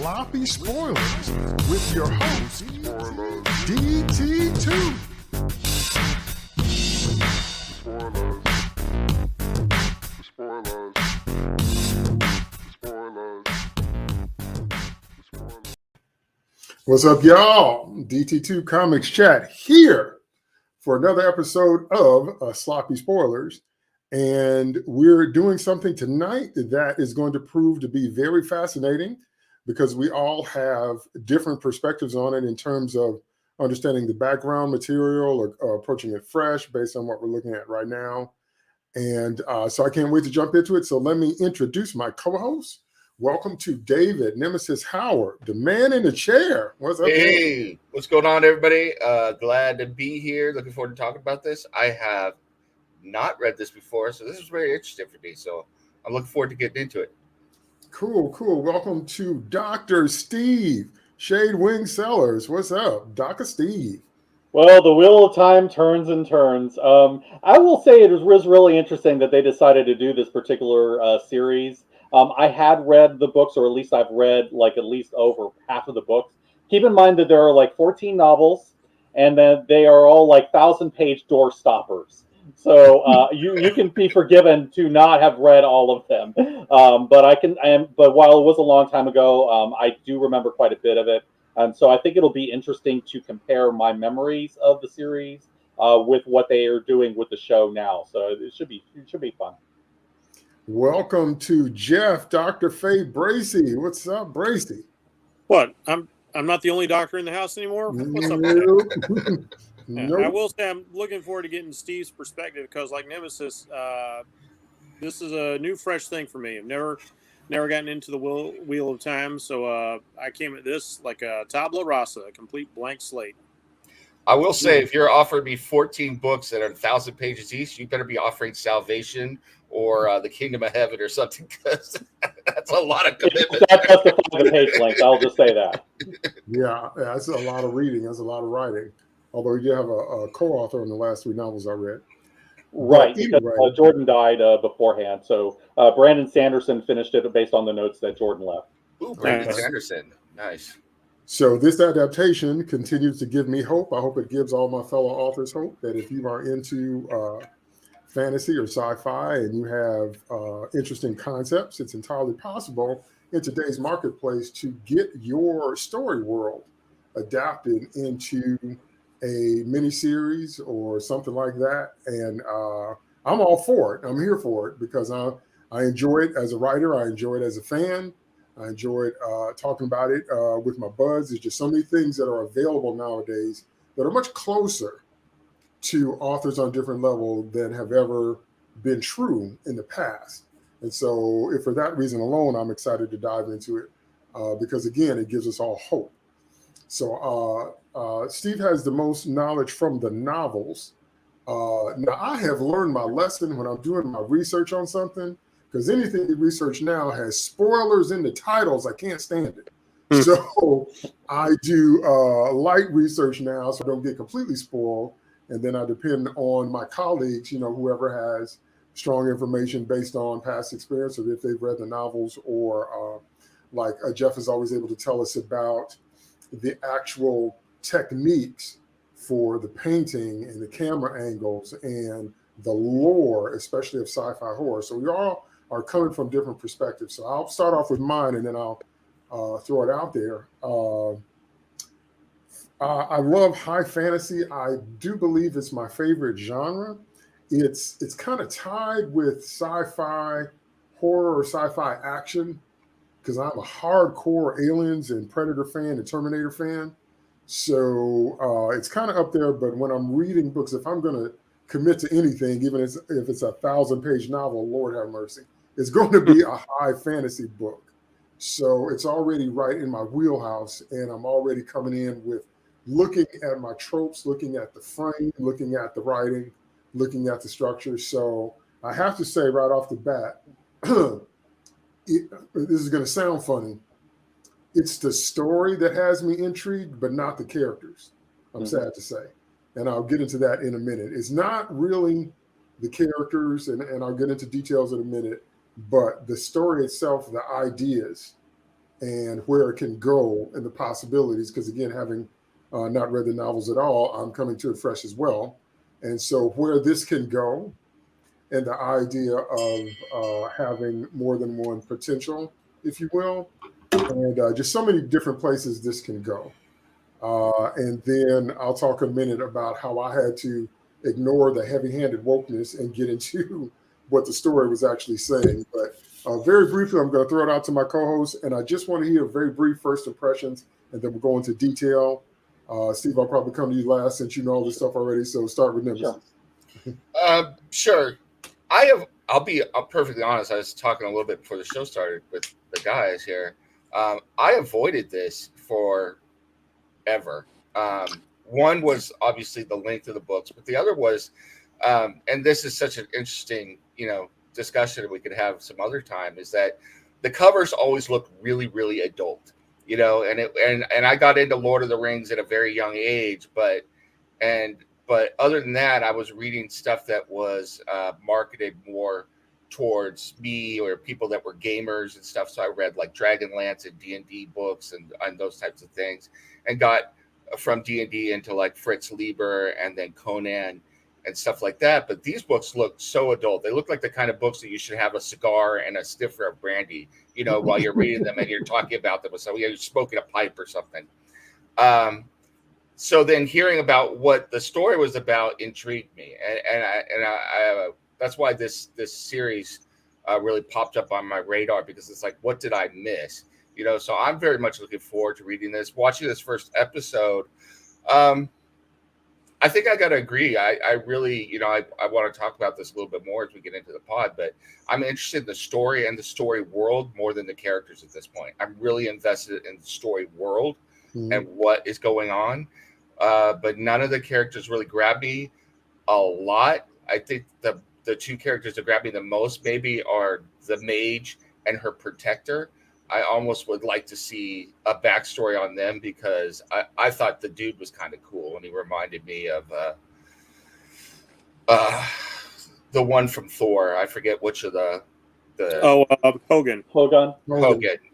Sloppy Spoilers with your host, DT2. What's up, y'all? DT2 Comics Chat here for another episode of Sloppy Spoilers. And we're doing something tonight that is going to prove to be very fascinating because we all have different perspectives on it in terms of understanding the background material or approaching it fresh based on what we're looking at right now. And so I can't wait to jump into it. So let me introduce my co-host. Welcome to David Nemesis Howard, the man in the chair. What's up? Hey, man? What's going on, everybody? Glad to be here. Looking forward to talking about this. I have not read this before, so this is very interesting for me. So I'm looking forward to getting into it. Cool. Welcome to Dr. Steve, Shade Wing Sellers. What's up, Dr. Steve? Well, the wheel of time turns and turns. I will say it was really interesting that they decided to do this particular series. I had read the books, or at least I've read at least over half of the books. Keep in mind that there are 14 novels, and that they are all 1,000-page door stoppers. So you can be forgiven to not have read all of them. But while it was a long time ago, I do remember quite a bit of it. And so I think it'll be interesting to compare my memories of the series with what they are doing with the show now. So it should be fun. Welcome to Jeff, Dr. Faye Bracey. What's up, Bracey? What? I'm not the only doctor in the house anymore? What's up? Nope. I will say I'm looking forward to getting Steve's perspective because, like Nemesis, this is a new, fresh thing for me. I've never gotten into the wheel of time, so I came at this like a tabula rasa, a complete blank slate. I will say, if you're offering me 14 books that are 1,000 pages each, you better be offering Salvation or the Kingdom of Heaven or something, because that's a lot of commitment. That justifies the page length. I'll just say that. Yeah, that's a lot of reading. That's a lot of writing. Although you have a co-author on the last 3 novels I read. Right, because Jordan died beforehand. So Brandon Sanderson finished it based on the notes that Jordan left. Ooh, Brandon Sanderson. Nice. So this adaptation continues to give me hope. I hope it gives all my fellow authors hope that if you are into fantasy or sci-fi and you have interesting concepts, it's entirely possible in today's marketplace to get your story world adapted into a miniseries or something like that. And I'm all for it. I'm here for it because I enjoy it as a writer. I enjoy it as a fan. I enjoyed talking about it with my buds. There's just so many things that are available nowadays that are much closer to authors on different levels than have ever been true in the past. And so if for that reason alone, I'm excited to dive into it because, again, it gives us all hope. So Steve has the most knowledge from the novels. Now, I have learned my lesson when I'm doing my research on something, because anything you research now has spoilers in the titles. I can't stand it. So I do light research now so I don't get completely spoiled. And then I depend on my colleagues, whoever has strong information based on past experience or if they've read the novels or Jeff is always able to tell us about the actual techniques for the painting and the camera angles and the lore, especially of sci-fi horror. So we all are coming from different perspectives. So I'll start off with mine and then I'll throw it out there. I love high fantasy. I do believe it's my favorite genre. It's kind of tied with sci-fi horror or sci-fi action because I'm a hardcore Aliens and Predator fan and Terminator fan. So it's kind of up there. But when I'm reading books, if I'm going to commit to anything, even if it's a 1,000-page novel, Lord have mercy, it's going to be a high fantasy book. So it's already right in my wheelhouse, and I'm already coming in with looking at my tropes, looking at the frame, looking at the writing, looking at the structure. So I have to say right off the bat, this is going to sound funny. It's the story that has me intrigued, but not the characters, I'm sad to say. And I'll get into that in a minute. It's not really the characters, and I'll get into details in a minute, but the story itself, the ideas, and where it can go and the possibilities. Because again, having not read the novels at all, I'm coming to it fresh as well. And so where this can go, and the idea of having more than one potential, if you will, and just so many different places this can go. And then I'll talk a minute about how I had to ignore the heavy-handed wokeness and get into what the story was actually saying. But very briefly, I'm going to throw it out to my co-host, and I just want to hear very brief first impressions, and then we'll go into detail. Steve, I'll probably come to you last since you know all this stuff already. So start with Nemesis. Sure. I'm perfectly honest. I was talking a little bit before the show started with the guys here. I avoided this forever. One was obviously the length of the books, but the other was, and this is such an interesting, discussion we could have some other time, is that the covers always look really, really adult, and I got into Lord of the Rings at a very young age, but other than that, I was reading stuff that was marketed more towards me or people that were gamers and stuff. So I read like Dragonlance and D&D books and those types of things, and got from D&D into like Fritz Lieber and then Conan and stuff like that. But these books look so adult. They look like the kind of books that you should have a cigar and a sniffer of brandy, while you're reading them and you're talking about them. So you're smoking a pipe or something. So then hearing about what the story was about intrigued me, and I that's why this series really popped up on my radar, because it's like, what did I miss? So I'm very much looking forward to reading this, watching this first episode. I think I got to agree. I really, I want to talk about this a little bit more as we get into the pod, but I'm interested in the story and the story world more than the characters at this point. I'm really invested in the story world and what is going on. But none of the characters really grab me a lot. I think the two characters that grab me the most maybe are the mage and her protector. I almost would like to see a backstory on them, because I thought the dude was kind of cool, and he reminded me of the one from Thor. I forget which of the Hogan. Hogan.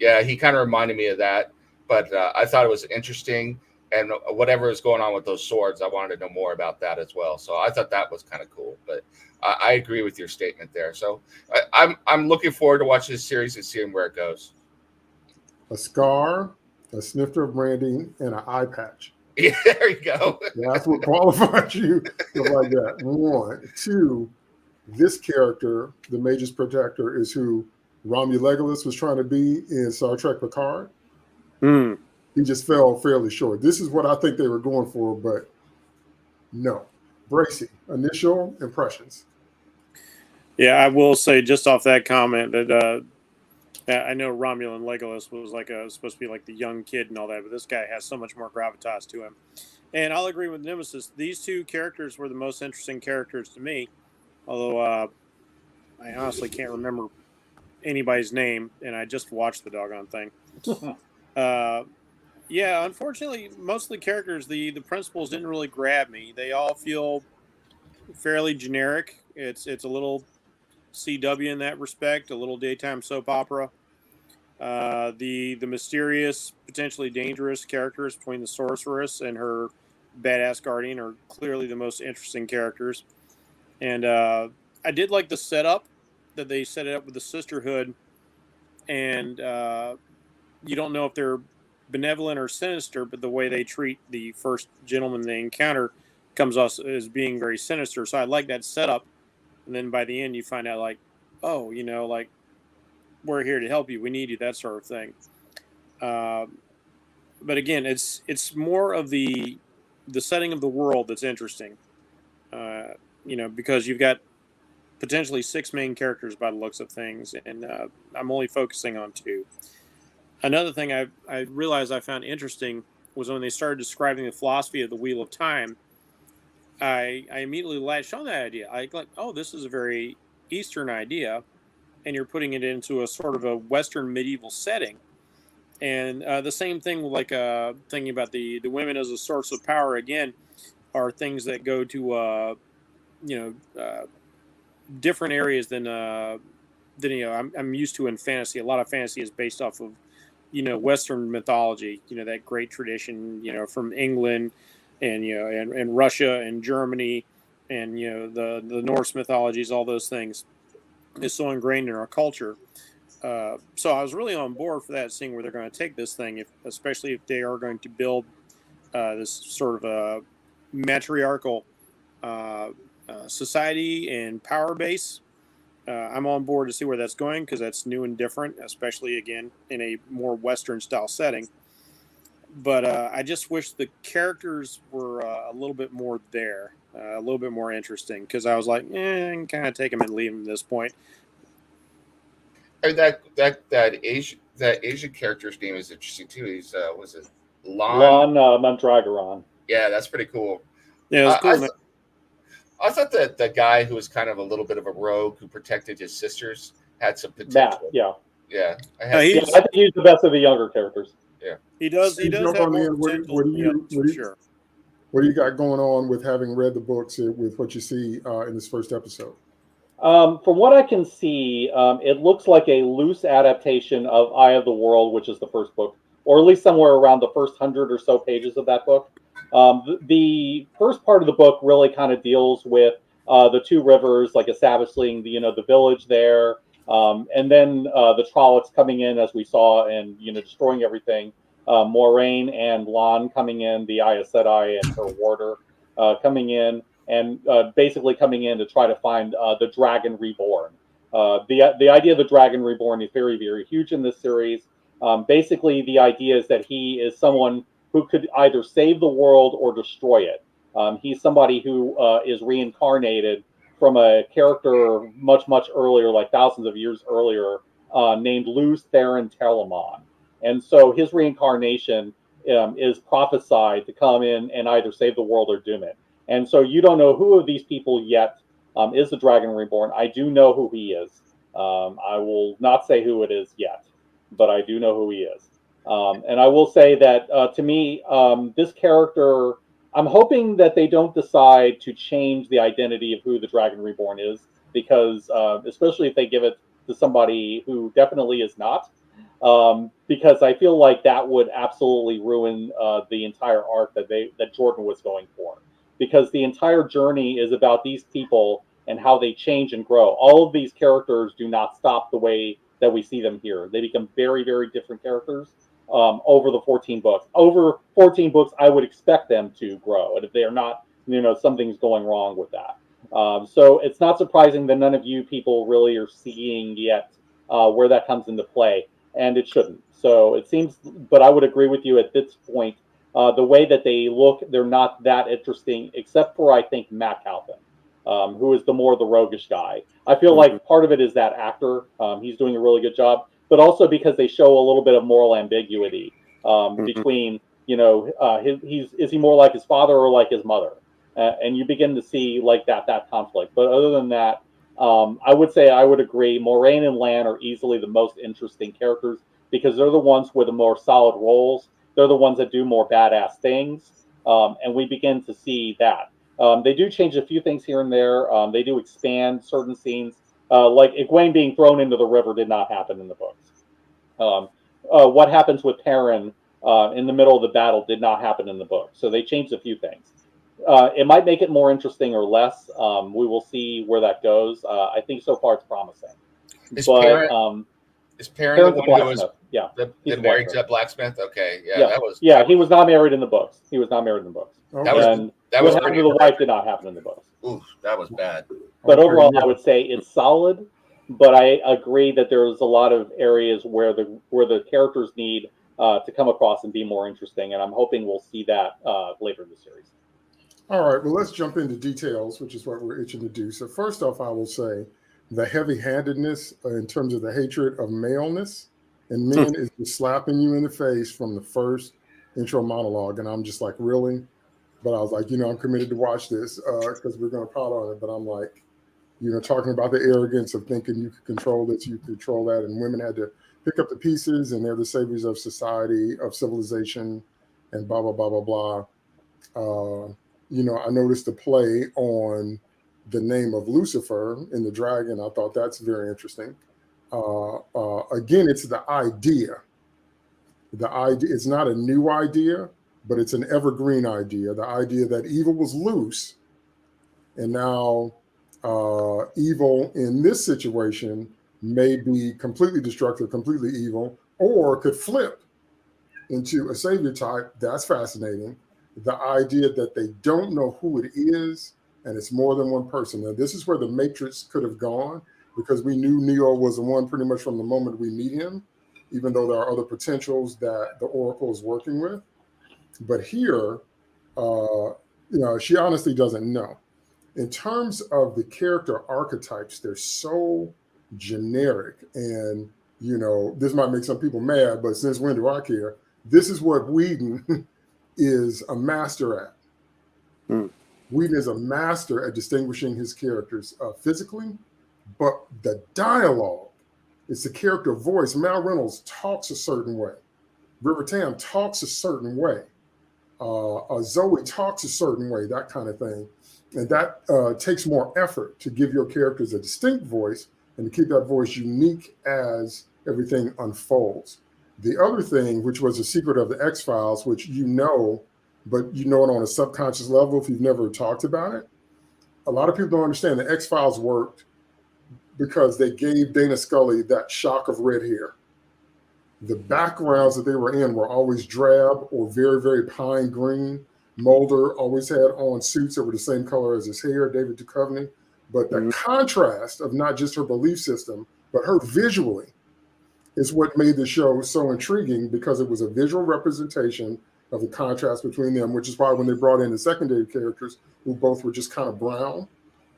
Yeah, he kind of reminded me of that. But I thought it was interesting. And whatever is going on with those swords, I wanted to know more about that as well. So I thought that was kind of cool. But I agree with your statement there. So I'm looking forward to watching this series and seeing where it goes. A scar, a snifter of brandy, and an eye patch. Yeah, there you go. That's what qualifies you like that. 1, 2, this character, the Mage's protector, is who Romulus Legolas was trying to be in Star Trek Picard. He just fell fairly short. This is what I think they were going for, but no. Bracy, initial impressions. Yeah, I will say just off that comment that I know Romulan Legolas was supposed to be like the young kid and all that, but this guy has so much more gravitas to him. And I'll agree with Nemesis. These two characters were the most interesting characters to me, although I honestly can't remember anybody's name, and I just watched the doggone thing. Yeah, unfortunately, most of the characters, the principals didn't really grab me. They all feel fairly generic. It's a little CW in that respect, a little daytime soap opera. The mysterious, potentially dangerous characters between the sorceress and her badass guardian are clearly the most interesting characters. And I did like the setup that they set it up with the sisterhood, and you don't know if they're benevolent or sinister, but the way they treat the first gentleman they encounter comes off as being very sinister. So I like that setup. And then by the end, you find out like, oh, like, we're here to help you. We need you, that sort of thing. But again, it's more of the setting of the world that's interesting. Because you've got potentially 6 main characters by the looks of things, and I'm only focusing on 2. Another thing I realized I found interesting was when they started describing the philosophy of the Wheel of Time, I immediately latched on that idea. Oh, this is a very Eastern idea, and you're putting it into a sort of a Western medieval setting. And the same thing with thinking about the women as a source of power, again, are things that go to, different areas than I'm used to in fantasy. A lot of fantasy is based off of Western mythology, that great tradition, from England and, and Russia and Germany and, the Norse mythologies, all those things is so ingrained in our culture. So I was really on board for that, seeing where they're going to take this thing, especially if they are going to build this sort of a matriarchal society and power base. I'm on board to see where that's going because that's new and different, especially again in a more Western style setting. But I just wish the characters were a little bit more there, a little bit more interesting. Because I was like, I can kind of take them and leave them at this point. And that Asian character's name is interesting too. He's was it Lon Mondragoran. Yeah, that's pretty cool. Yeah, it was cool. I thought that the guy who was kind of a little bit of a rogue who protected his sisters had some potential. Matt, yeah. I think he's the best of the younger characters. Yeah, he does. He does have more potential. What do you got going on with having read the books with what you see in this first episode? From what I can see, it looks like a loose adaptation of Eye of the World, which is the first book, or at least somewhere around the first 100 or so pages of that book. The first part of the book really kind of deals with the two rivers, like establishing the village there, and then the Trollocs coming in, as we saw, and destroying everything. Moraine and Lon coming in, the Aes Sedai and her warder coming in, and basically coming in to try to find the Dragon Reborn. The idea of the Dragon Reborn is very, very huge in this series. Basically, the idea is that he is someone who could either save the world or destroy it. He's somebody who is reincarnated from a character much, much earlier, like thousands of years earlier, named Luz Theron Telamon. And so his reincarnation is prophesied to come in and either save the world or doom it. And so you don't know who of these people yet is the Dragon Reborn. I do know who he is. I will not say who it is yet, but I do know who he is. And I will say that to me, this character, I'm hoping that they don't decide to change the identity of who the Dragon Reborn is, because especially if they give it to somebody who definitely is not, because I feel like that would absolutely ruin the entire arc that Jordan was going for. Because the entire journey is about these people and how they change and grow. All of these characters do not stop the way that we see them here. They become very, very different characters over the 14 books. Over 14 books, I would expect them to grow. And if they are not, something's going wrong with that. So it's not surprising that none of you people really are seeing yet where that comes into play. And it shouldn't. So it seems, but I would agree with you at this point. The way that they look, they're not that interesting, except for, I think, Matt Calvin, who is the roguish guy. I feel like part of it is that actor. He's doing a really good job, but also because they show a little bit of moral ambiguity between, is he more like his father or like his mother? And you begin to see like that conflict. But other than that, I would say I would agree. Moraine and Lan are easily the most interesting characters because they're the ones with the more solid roles. They're the ones that do more badass things, and we begin to see that. They do change a few things here and there. They do expand certain scenes, like Egwene being thrown into the river did not happen in the books. What happens with Perrin in the middle of the battle did not happen in the book. So they changed a few things. It might make it more interesting or less. We will see where that goes. I think so far it's promising. Is Perrin the one who was married to a blacksmith? Okay, that was. Yeah, he was not married in the books. He was not married in the books. That was what happened to the wife did not happen in the books. Ooh, that was bad. But overall, I would say it's solid. But I agree that there's a lot of areas where the characters need to come across and be more interesting, and I'm hoping we'll see that later in the series. All right, well, let's jump into details, which is what we're itching to do. So first off, I will say the heavy-handedness in terms of the hatred of maleness and men is just slapping you in the face from the first intro monologue. And I'm just like, really? But I was like, I'm committed to watch this because we're going to pile on it. But I'm like, talking about the arrogance of thinking you could control this, you could control that. And women had to pick up the pieces and they're the saviors of society, of civilization, and blah, blah, blah, blah, blah. I noticed the play on the name of Lucifer in the dragon. I thought that's very interesting. Again, it's the idea The idea, it's not a new idea, but it's an evergreen idea. The idea that evil was loose, and now evil in this situation may be completely destructive, completely evil, or could flip into a savior type. That's fascinating. The idea that they don't know who it is, and it's more than one person. Now, this is where the Matrix could have gone, because we knew Neo was the one pretty much from the moment we meet him, even though there are other potentials that the Oracle is working with. But here, she honestly doesn't know. In terms of the character archetypes, they're so generic. And, this might make some people mad, but since when do I care? This is what Whedon is a master at. Whedon is a master at distinguishing his characters physically, but the dialogue, it's the character voice. Mal Reynolds talks a certain way. River Tam talks a certain way. Zoe talks a certain way, that kind of thing. And that takes more effort to give your characters a distinct voice and to keep that voice unique as everything unfolds. The other thing, which was a secret of the X-Files, which but you know it on a subconscious level if you've never talked about it. A lot of people don't understand the X-Files worked because they gave Dana Scully that shock of red hair. The backgrounds that they were in were always drab or very, very pine green. Mulder always had on suits that were the same color as his hair, David Duchovny. But the contrast of not just her belief system, but her visually is what made the show so intriguing, because it was a visual representation of the contrast between them, which is why when they brought in the secondary characters, who both were just kind of brown,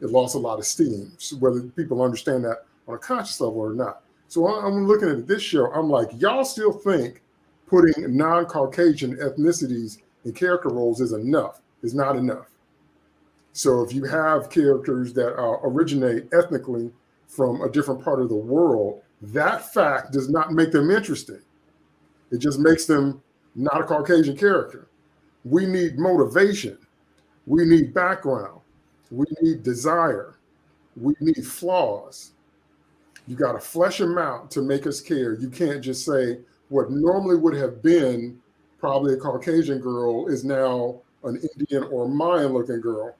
it lost a lot of steam, so whether people understand that on a conscious level or not. So I'm looking at this show, I'm like, y'all still think putting non-Caucasian ethnicities in character roles is enough. Is not enough. So if you have characters that originate ethnically from a different part of the world, that fact does not make them interesting. It just makes them not a Caucasian character. We need motivation. We need background. We need desire. We need flaws. You got to flesh them out to make us care. You can't just say what normally would have been probably a Caucasian girl is now an Indian or Mayan looking girl.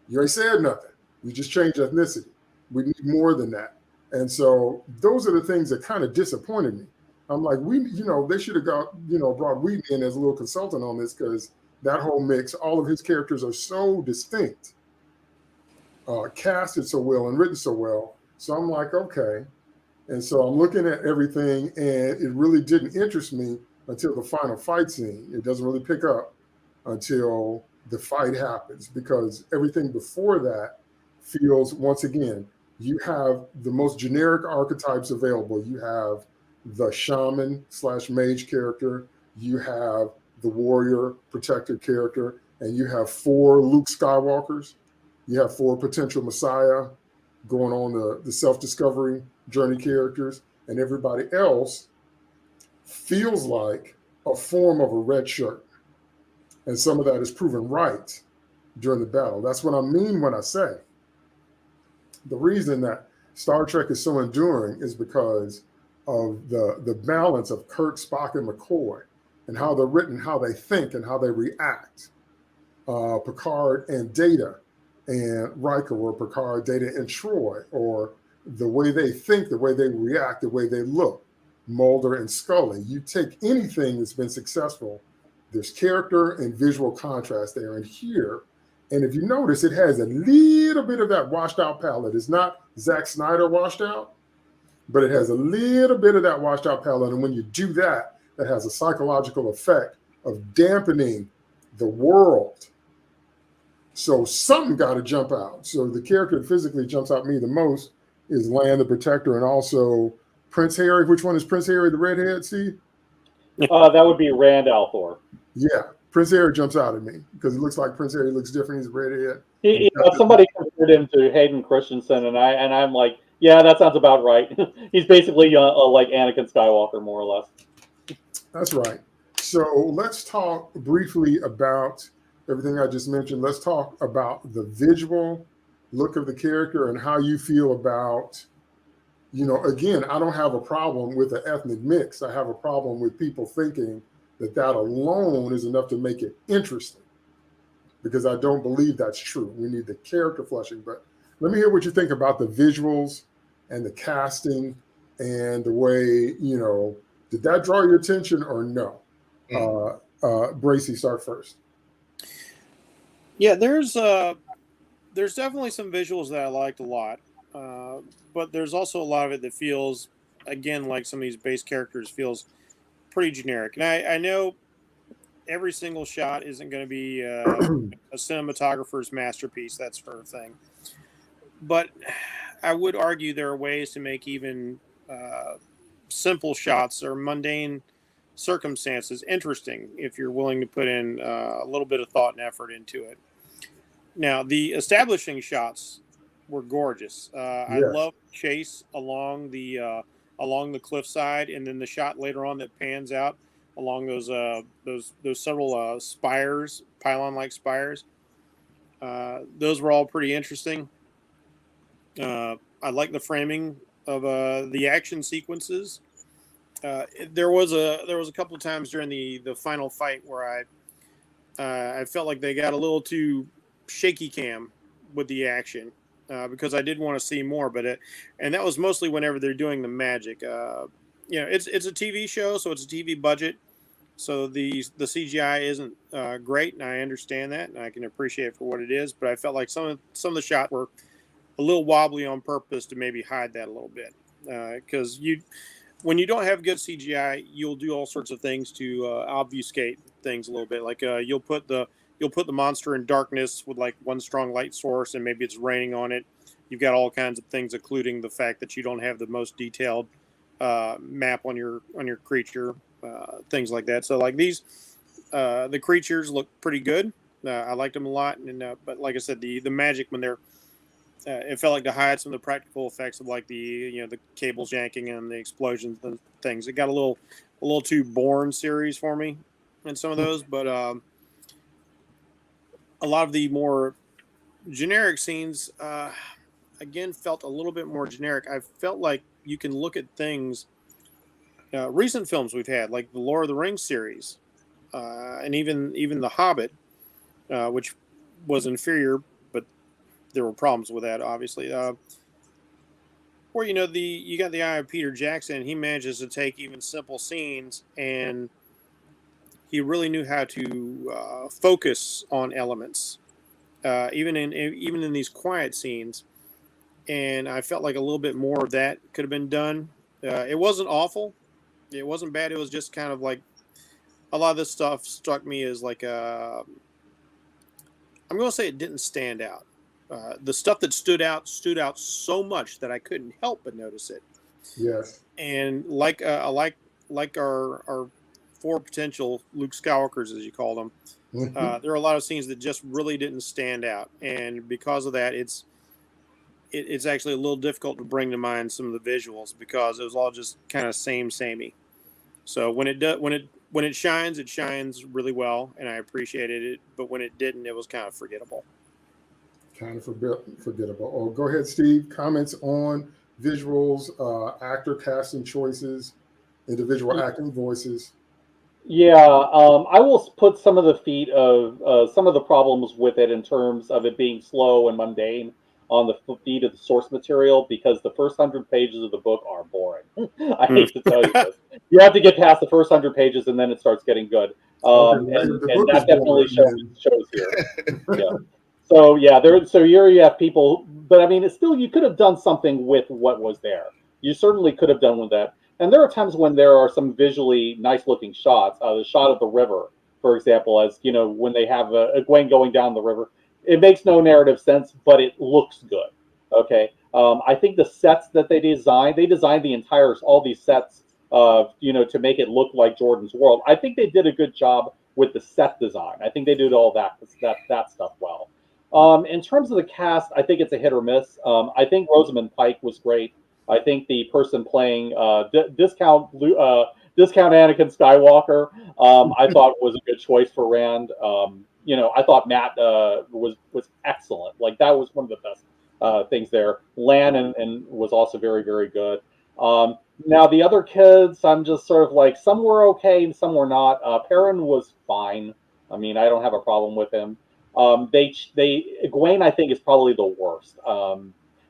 You ain't said nothing. You just changed ethnicity. We need more than that. And so those are the things that kind of disappointed me. I'm like, they should have brought Whedon in as a little consultant on this, because that whole mix, all of his characters are so distinct, casted so well and written so well. So I'm like, okay. And so I'm looking at everything, and it really didn't interest me until the final fight scene. It doesn't really pick up until the fight happens, because everything before that feels, once again, you have the most generic archetypes available. You have the shaman / mage character, you have the warrior protector character, and you have 4 Luke Skywalkers. You have 4 potential Messiah going on the self-discovery journey characters, and everybody else feels like a form of a red shirt. And some of that is proven right during the battle. That's what I mean when I say the reason that Star Trek is so enduring is because of the balance of Kirk, Spock, and McCoy, and how they're written, how they think, and how they react. Picard and Data and Riker, or Picard, Data, and Troy, or the way they think, the way they react, the way they look. Mulder and Scully. You take anything that's been successful, there's character and visual contrast there. And here, and if you notice, it has a little bit of that washed out palette. It's not Zack Snyder washed out, but it has a little bit of that washed out palette. And when you do that, that has a psychological effect of dampening the world. So something got to jump out. So the character that physically jumps out at me the most is Land the Protector, and also Prince Harry. Which one is Prince Harry, the redhead, Steve? That would be Rand al'Thor. Yeah, Prince Harry jumps out at me because it looks like Prince Harry looks different. He's a redhead. Somebody compared him to Hayden Christensen, and I'm like, yeah, that sounds about right. He's basically like Anakin Skywalker, more or less. That's right. So let's talk briefly about everything I just mentioned. Let's talk about the visual look of the character and how you feel about, again, I don't have a problem with the ethnic mix. I have a problem with people thinking that alone is enough to make it interesting, because I don't believe that's true. We need the character fleshing. But let me hear what you think about the visuals and the casting and the way, did that draw your attention or no? Bracy, start first. Yeah, there's definitely some visuals that I liked a lot, but there's also a lot of it that feels, again, like some of these base characters feels pretty generic. And I know every single shot isn't going to be a cinematographer's masterpiece, that sort of thing. But I would argue there are ways to make even simple shots or mundane circumstances interesting if you're willing to put in a little bit of thought and effort into it. Now, the establishing shots were gorgeous. I Yes. love chase along the cliffside, and then the shot later on that pans out along those several spires, pylon-like spires. Those were all pretty interesting. I like the framing of the action sequences. There was a couple of times during the final fight where I felt like they got a little too shaky cam with the action because I did want to see more, and that was mostly whenever they're doing the magic. It's a TV show, so it's a TV budget, so the CGI isn't great, and I understand that, and I can appreciate it for what it is. But I felt like some of the shots were a little wobbly on purpose to maybe hide that a little bit, because when you don't have good CGI, you'll do all sorts of things to obfuscate things a little bit. Like you'll put the monster in darkness with like one strong light source, and maybe it's raining on it. You've got all kinds of things, including the fact that you don't have the most detailed map on your creature, things like that. So like these, the creatures look pretty good. I liked them a lot, but like I said, the magic when they're it felt like to hide some of the practical effects of like the cables yanking and the explosions and things. It got a little too Bourne series for me in some of those, but a lot of the more generic scenes again felt a little bit more generic. I felt like you can look at things, recent films we've had like the Lord of the Rings series, and even The Hobbit, which was inferior. There were problems with that, obviously. Where you got the eye of Peter Jackson. He manages to take even simple scenes, and he really knew how to focus on elements, even in these quiet scenes. And I felt like a little bit more of that could have been done. It wasn't awful. It wasn't bad. It was just kind of like a lot of this stuff struck me as like I'm going to say it didn't stand out. The stuff that stood out so much that I couldn't help but notice it. Yes. And like our four potential Luke Skywalkers, as you call them, there are a lot of scenes that just really didn't stand out, and because of that, it's actually a little difficult to bring to mind some of the visuals because it was all just kind of samey. So when it shines really well, and I appreciated it. But when it didn't, it was kind of forgettable. Kind of forgettable. Oh, go ahead, Steve. Comments on visuals, actor casting choices, individual acting voices. Yeah, I will put some of the feet of some of the problems with it in terms of it being slow and mundane on the feet of the source material, because the first 100 pages of the book are boring. I hate to tell you this. You have to get past the first 100 pages and then it starts getting good. And that definitely shows here. Yeah. So yeah, here you have people, but I mean, it's still, you could have done something with what was there. You certainly could have done with that. And there are times when there are some visually nice-looking shots. The shot of the river, for example, as when they have a Gwen going down the river, it makes no narrative sense, but it looks good. Okay, I think the sets that they designed all these sets, to make it look like Jordan's world. I think they did a good job with the set design. I think they did all that stuff well. In terms of the cast, I think it's a hit or miss. I think Rosamund Pike was great. I think the person playing discount Anakin Skywalker, I thought was a good choice for Rand. I thought Matt was excellent. Like that was one of the best things there. Lan and was also very, very good. Now the other kids, I'm just sort of like, some were okay and some were not. Perrin was fine. I mean, I don't have a problem with him. Gwen, I think, is probably the worst.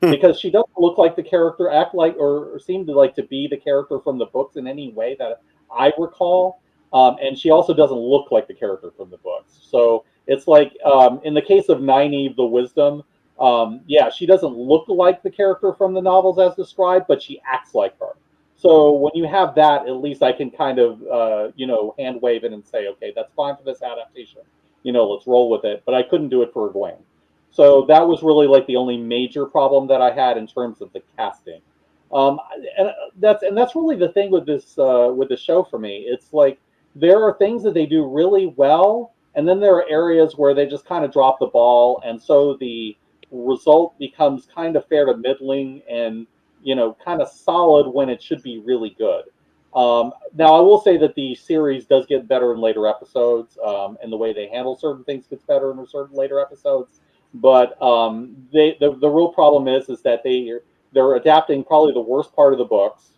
Because she doesn't look like the character, act like, or seem to like to be the character from the books in any way that I recall. And she also doesn't look like the character from the books. So it's like, in the case of Nynaeve the Wisdom, yeah, she doesn't look like the character from the novels as described, but she acts like her. So when you have that, at least I can kind of, hand wave it and say, okay, that's fine for this adaptation. Let's roll with it. But I couldn't do it for Egwene. So that was really like the only major problem that I had in terms of the casting. And that's really the thing with this with the show for me. It's like there are things that they do really well, and then there are areas where they just kind of drop the ball, and so the result becomes kind of fair to middling and kind of solid when it should be really good. Now I will say that the series does get better in later episodes, and the way they handle certain things gets better in certain later episodes. But the real problem is that they're adapting probably the worst part of the books,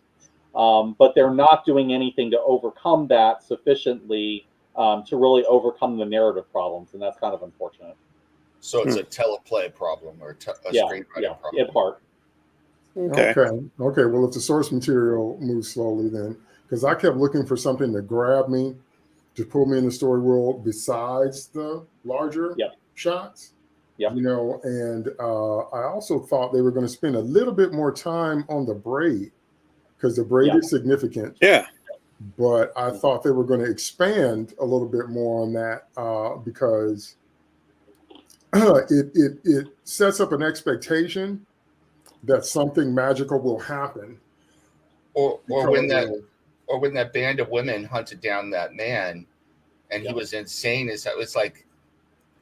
but they're not doing anything to overcome that sufficiently to really overcome the narrative problems, and that's kind of unfortunate. So it's a teleplay problem or a screenwriting problem. In part. Okay. Okay. Well, if the source material moves slowly, then because I kept looking for something to grab me, to pull me in the story world besides the larger shots. Yep. And I also thought they were going to spend a little bit more time on the braid, because the braid is significant. Yeah. But I thought they were going to expand a little bit more on that because it sets up an expectation that something magical will happen. Or when that band of women hunted down that man, and he was insane. It's like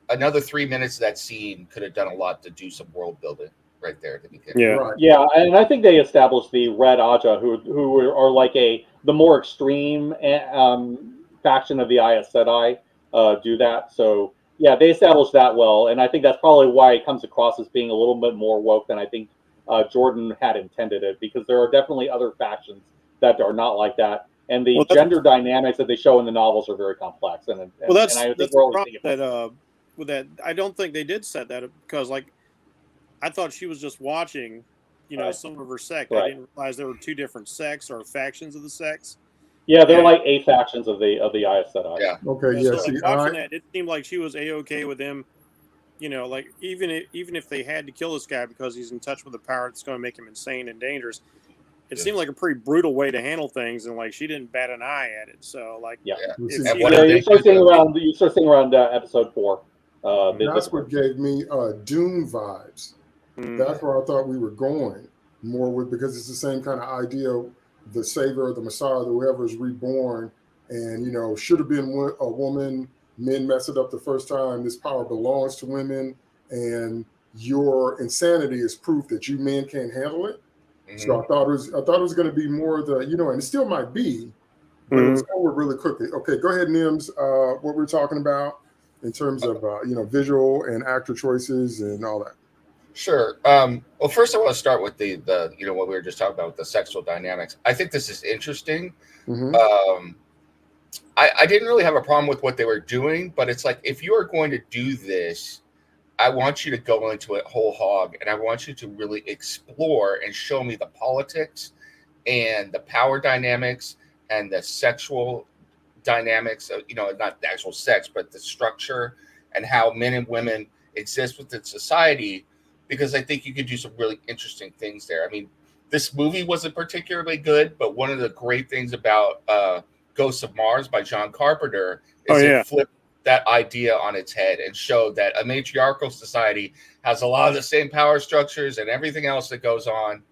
another 3 minutes of that scene could have done a lot to do some world building right there to begin. Yeah. Right. Yeah, and I think they established the Red Aja, who are like the more extreme faction of the Aes Sedai, do that. So yeah, they established that well, and I think that's probably why it comes across as being a little bit more woke than I think Jordan had intended it, because there are definitely other factions that are not like that, and the gender dynamics that they show in the novels are very complex. And that's I think the problem that with that. I don't think they did set that up, because like I thought she was just watching, some of her sect. Right. I didn't realize there were two different sects or factions of the sects. Yeah, they're like 8 factions of the Aes Sedai. Yeah. Okay. Yeah. So watching that, it seemed like she was A-okay with them. Like even if they had to kill this guy because he's in touch with a power that's going to make him insane and dangerous, it seemed like a pretty brutal way to handle things, and like she didn't bat an eye at it. So like, you start seeing around episode 4. That's what gave me Doom vibes. That's where I thought we were going more with, because it's the same kind of idea. The savior, the Messiah, whoever is reborn, and should have been a woman. Men mess it up the first time. This power belongs to women, and your insanity is proof that you men can't handle it. Mm-hmm. So I thought it was going to be more of the, and it still might be, but it was over really quickly. Okay, go ahead, Nims. What we're talking about in terms of visual and actor choices and all that. Sure. Well, first I want to start with the what we were just talking about with the sexual dynamics. I think this is interesting. Mm-hmm. I didn't really have a problem with what they were doing, but it's like, if you are going to do this, I want you to go into it whole hog, and I want you to really explore and show me the politics and the power dynamics and the sexual dynamics of, not the actual sex, but the structure and how men and women exist within society, because I think you could do some really interesting things there. I mean, this movie wasn't particularly good, but one of the great things about Ghosts of Mars by John Carpenter is it flipped that idea on its head and showed that a matriarchal society has a lot of the same power structures and everything else that goes on,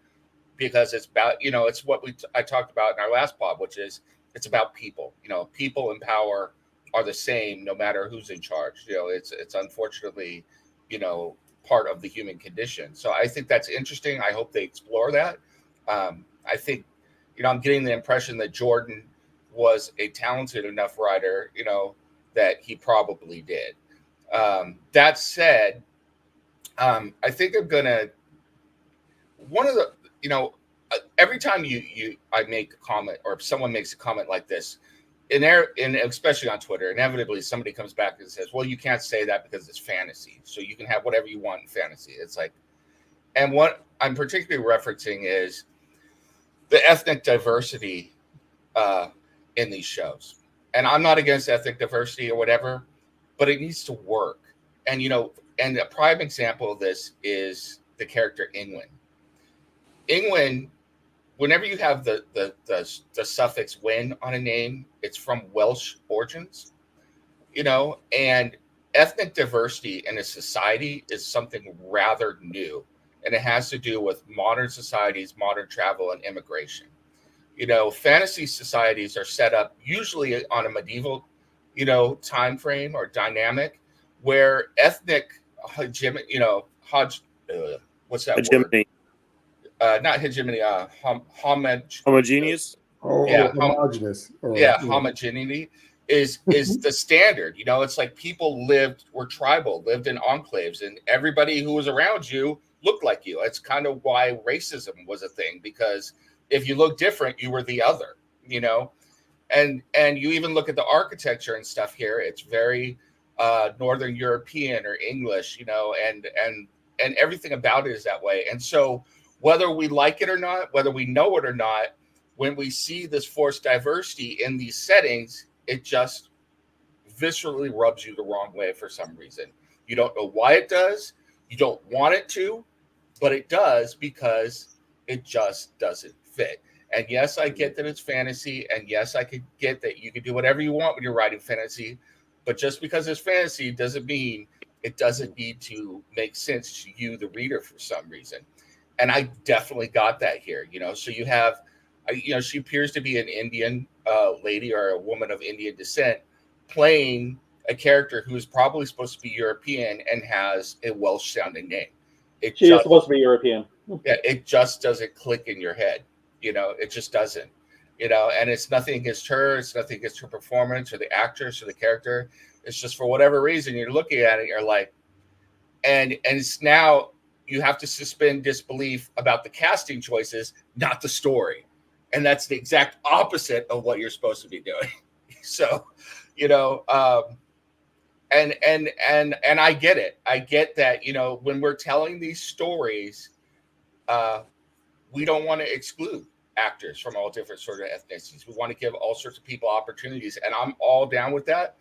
because it's about, it's what I talked about in our last pod, which is it's about people. People and power are the same no matter who's in charge. It's unfortunately, part of the human condition. So I think that's interesting. I hope they explore that. I think, I'm getting the impression that Jordan was a talented enough writer, that he probably did. That said, I think I'm going to one of the, every time I make a comment or if someone makes a comment like this, and especially on Twitter, inevitably somebody comes back and says, well, you can't say that because it's fantasy. So you can have whatever you want in fantasy. It's like, and what I'm particularly referencing is the ethnic diversity in these shows. And I'm not against ethnic diversity or whatever, but it needs to work. And, and a prime example of this is the character Ingwin. Ingwin, whenever you have the suffix "win" on a name, it's from Welsh origins, and ethnic diversity in a society is something rather new. And it has to do with modern societies, modern travel, and immigration. Fantasy societies are set up usually on a medieval, time frame or dynamic where ethnic hegemony, what's that Hegemony. word? Not hegemony, Homogeneous. Oh, Yeah, homogenous. Homogeneity is the standard. It's like people were tribal, lived in enclaves, and everybody who was around you looked like you. It's kind of why racism was a thing, because if you look different, you were the other, and you even look at the architecture and stuff here. It's very Northern European or English, and everything about it is that way. And so whether we like it or not, whether we know it or not, when we see this forced diversity in these settings, it just viscerally rubs you the wrong way for some reason. You don't know why it does. You don't want it to, but it does because it just doesn't fit. And yes, I get that it's fantasy. And yes, I could get that you can do whatever you want when you're writing fantasy. But just because it's fantasy doesn't mean it doesn't need to make sense to you, the reader, for some reason. And I definitely got that here. So you have, she appears to be an Indian lady or a woman of Indian descent playing a character who is probably supposed to be European and has a Welsh sounding name. She is supposed to be European. Yeah, it just doesn't click in your head. It just doesn't. And it's nothing against her. It's nothing against her performance or the actress or the character. It's just for whatever reason you're looking at it, you're like, and it's now you have to suspend disbelief about the casting choices, not the story. And that's the exact opposite of what you're supposed to be doing. So, and I get it. I get that, when we're telling these stories, we don't want to exclude actors from all different sort of ethnicities. We want to give all sorts of people opportunities, and I'm all down with that.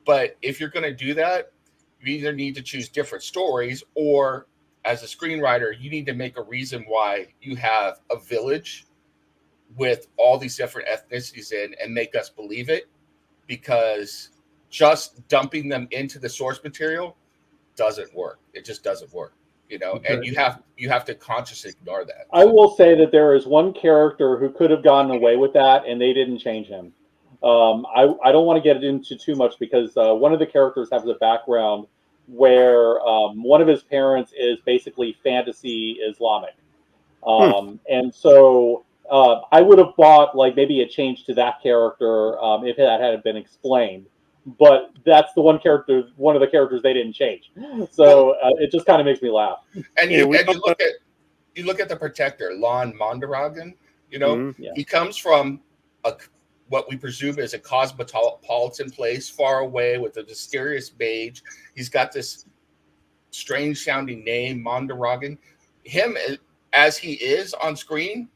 But if you're going to do that, you either need to choose different stories, or as a screenwriter, you need to make a reason why you have a village with all these different ethnicities in and make us believe it, because just dumping them into the source material doesn't work. It just doesn't work. Okay. And you have to consciously ignore that. I will say that there is one character who could have gotten away with that, and they didn't change him. I don't want to get into too much because one of the characters has a background where one of his parents is basically fantasy Islamic. And so I would have thought like maybe a change to that character if that had been explained. But that's the one of the characters they didn't change. So it just kind of makes me laugh. And you look at the protector, Lon Mondaragan. He comes from what we presume is a cosmopolitan place far away with a mysterious mage. He's got this strange sounding name, Mondaragan. Him as he is on screen,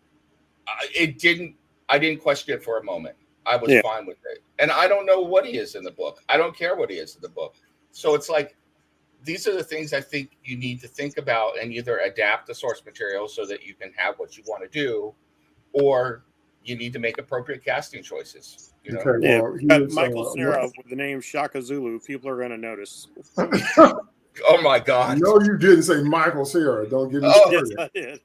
I didn't question it for a moment. I was fine with it. And I don't know what he is in the book. I don't care what he is in the book. So it's like, these are the things I think you need to think about and either adapt the source material so that you can have what you want to do, or you need to make appropriate casting choices. Okay, well, Michael Cera with the name Shaka Zulu. People are going to notice. Oh my God! No, you didn't say Michael Cera. Don't get me started. Yes, I did.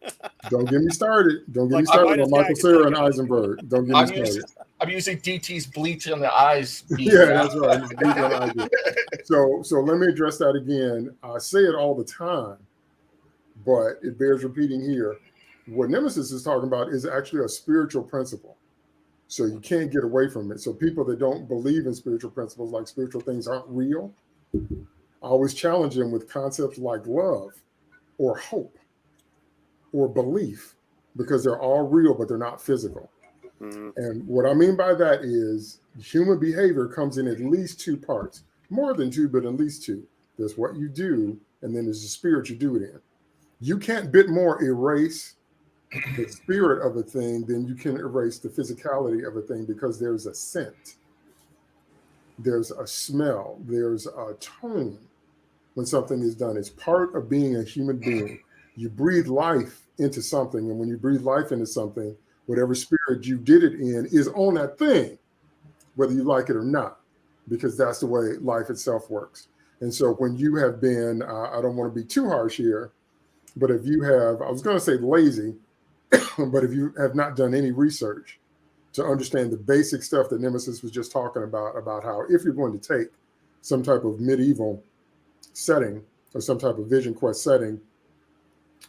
Don't get me started. Don't get me started on Michael Cera and Eisenberg. Don't get me started. I'm using DT's bleach on the eyes. Yeah, that's right. So let me address that again. I say it all the time, but it bears repeating here. What Nemesis is talking about is actually a spiritual principle. So you can't get away from it. So people that don't believe in spiritual principles, like spiritual things aren't real, I always challenge them with concepts like love or hope. or belief, because they're all real, but they're not physical. Mhm. And what I mean by that is human behavior comes in at least two parts, more than two, but at least two. There's what you do, and then there's the spirit you do it in. You can't bit more erase the spirit of a thing than you can erase the physicality of a thing, because there's a scent, there's a smell, there's a tone when something is done. It's part of being a human being. You breathe life into something, and when you breathe life into something, whatever spirit you did it in is on that thing, whether you like it or not, because that's the way life itself works. And so when you have been, I don't want to be too harsh here, but if you have, I was going to say lazy, but if you have not done any research to understand the basic stuff that Nemesis was just talking about how if you're going to take some type of medieval setting or some type of Vision Quest setting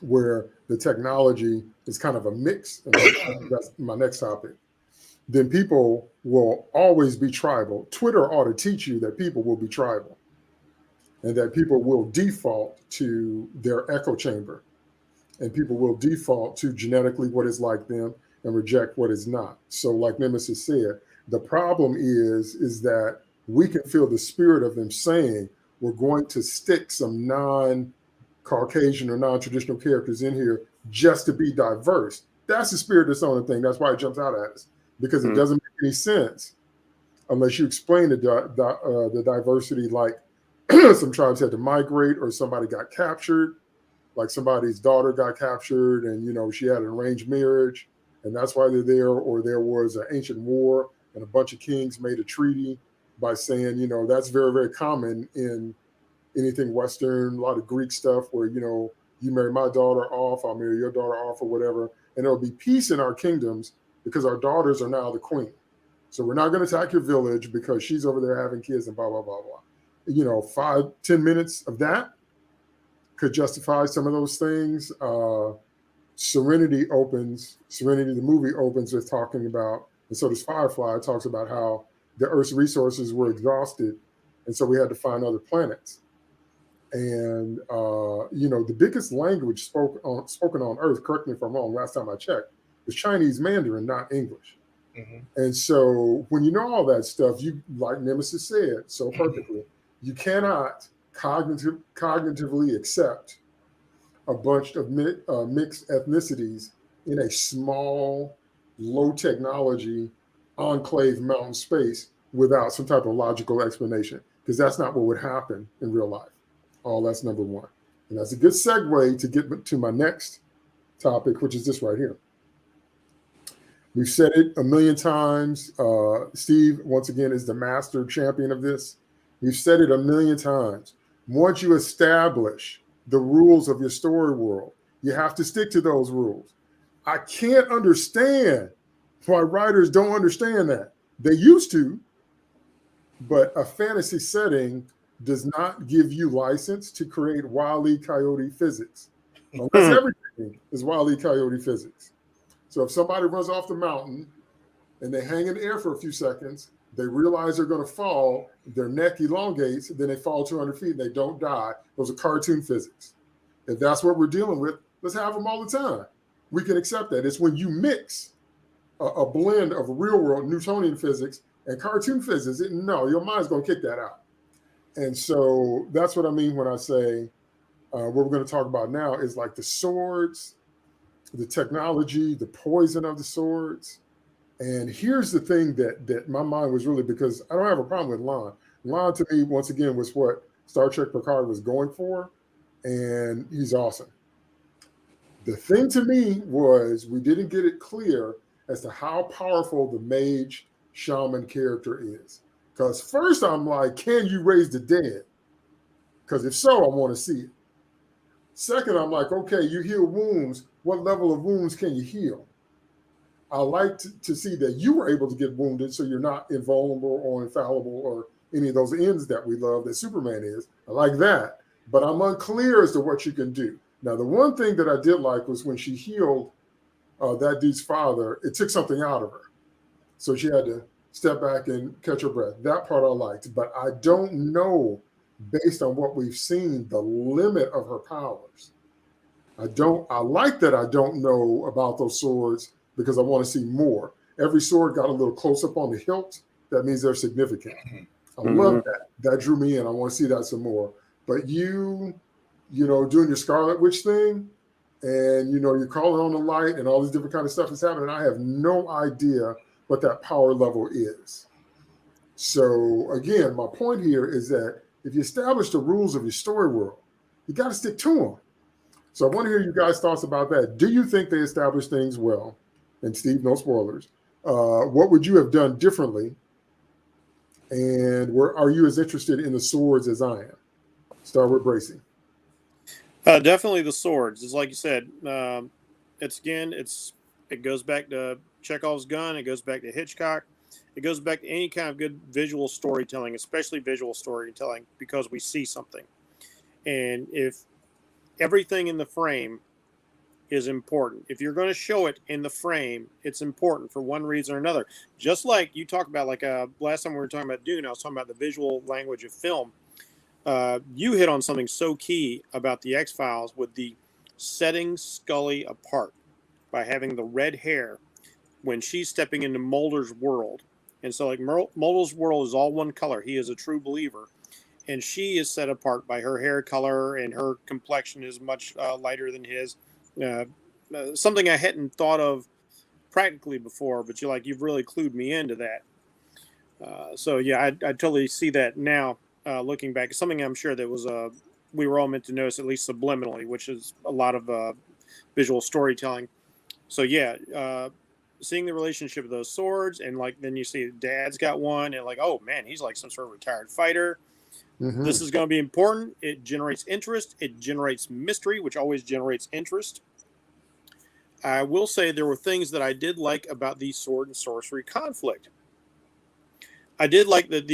where the technology is kind of a mix, and that's my next topic, then people will always be tribal. Twitter ought to teach you that people will be tribal and that people will default to their echo chamber, and people will default to genetically what is like them and reject what is not. So like Nemesis said, the problem is that we can feel the spirit of them saying, we're going to stick some non-Caucasian or non-traditional characters in here just to be diverse. That's the spirit that's on the thing. That's why it jumps out at us, because it doesn't make any sense unless you explain the diversity, like some tribes had to migrate, or somebody got captured, like somebody's daughter got captured and, you know, she had an arranged marriage and that's why they're there, or there was an ancient war and a bunch of kings made a treaty by saying, you know, that's very, very common in anything Western, a lot of Greek stuff where, you know, you marry my daughter off, I'll marry your daughter off or whatever. And there'll be peace in our kingdoms because our daughters are now the queen. So we're not going to attack your village because she's over there having kids and blah, blah, blah, blah. You know, 5-10 minutes of that could justify some of those things. Serenity, the movie opens with talking about, and so does Firefly, it talks about how the Earth's resources were exhausted. And so we had to find other planets. And, you know, the biggest language spoken on Earth, correct me if I'm wrong, last time I checked, was Chinese Mandarin, not English. Mm-hmm. And so when you know all that stuff, you, like Nemesis said so perfectly, you cannot cognitively accept a bunch of mixed ethnicities in a small, low technology enclave mountain space without some type of logical explanation, because that's not what would happen in real life. That's number one. And that's a good segue to get to my next topic, which is this right here. We've said it a million times. Steve, once again, is the master champion of this. We've said it a million times. Once you establish the rules of your story world, you have to stick to those rules. I can't understand why writers don't understand that. They used to, but a fantasy setting does not give you license to create Wile E. Coyote physics, unless everything is Wile E. Coyote physics. So if somebody runs off the mountain and they hang in the air for a few seconds, they realize they're going to fall, their neck elongates, then they fall 200 feet and they don't die. Those are cartoon physics. If that's what we're dealing with, let's have them all the time. We can accept that. It's when you mix a blend of real world Newtonian physics and cartoon physics, no, your mind's going to kick that out. And so that's what I mean when I say what we're going to talk about now is like the swords, the technology, the poison of the swords. And here's the thing that my mind was really, because I don't have a problem with Lon. Lon to me, once again, was what Star Trek Picard was going for. And he's awesome. The thing to me was we didn't get it clear as to how powerful the mage shaman character is. Because first I'm like, can you raise the dead? Because if so, I want to see it. Second, I'm like, okay, you heal wounds. What level of wounds can you heal? I like to see that you were able to get wounded so you're not invulnerable or infallible or any of those ends that we love that Superman is. I like that. But I'm unclear as to what you can do. Now, the one thing that I did like was when she healed that dude's father, it took something out of her. So she had to step back and catch her breath. That part I liked. But I don't know, based on what we've seen, the limit of her powers. I like that I don't know about those swords because I want to see more. Every sword got a little close up on the hilt. That means they're significant. I love that. That drew me in. I want to see that some more. But you know, doing your Scarlet Witch thing, and you know, you're calling on the light and all this different kind of stuff is happening. I have no idea what that power level is. So again, my point here is that if you establish the rules of your story world, you got to stick to them. So I want to hear you guys' thoughts about that. Do you think they established things well? And Steve, no spoilers. What would you have done differently? And are you as interested in the swords as I am? Start with Bracing. Definitely the swords. It's like you said. It goes back to Chekhov's gun. It goes back to Hitchcock. It goes back to any kind of good visual storytelling, especially visual storytelling, because we see something. And if everything in the frame is important, if you're going to show it in the frame, it's important for one reason or another. Just like you talked about, like last time we were talking about Dune, I was talking about the visual language of film. You hit on something so key about the X-Files with the setting Scully apart by having the red hair when she's stepping into Mulder's world. And so like Mulder's world is all one color. He is a true believer. And she is set apart by her hair color, and her complexion is much lighter than his. Something I hadn't thought of practically before, but you've really clued me into that. So yeah, I totally see that now. Looking back, it's something I'm sure that was we were all meant to notice, at least subliminally, which is a lot of visual storytelling. So yeah, seeing the relationship of those swords, and like then you see Dad's got one, and like, oh man, he's like some sort of retired fighter. Mm-hmm. This is going to be important. It generates interest. It generates mystery, which always generates interest. I will say there were things that I did like about the sword and sorcery conflict. I did like that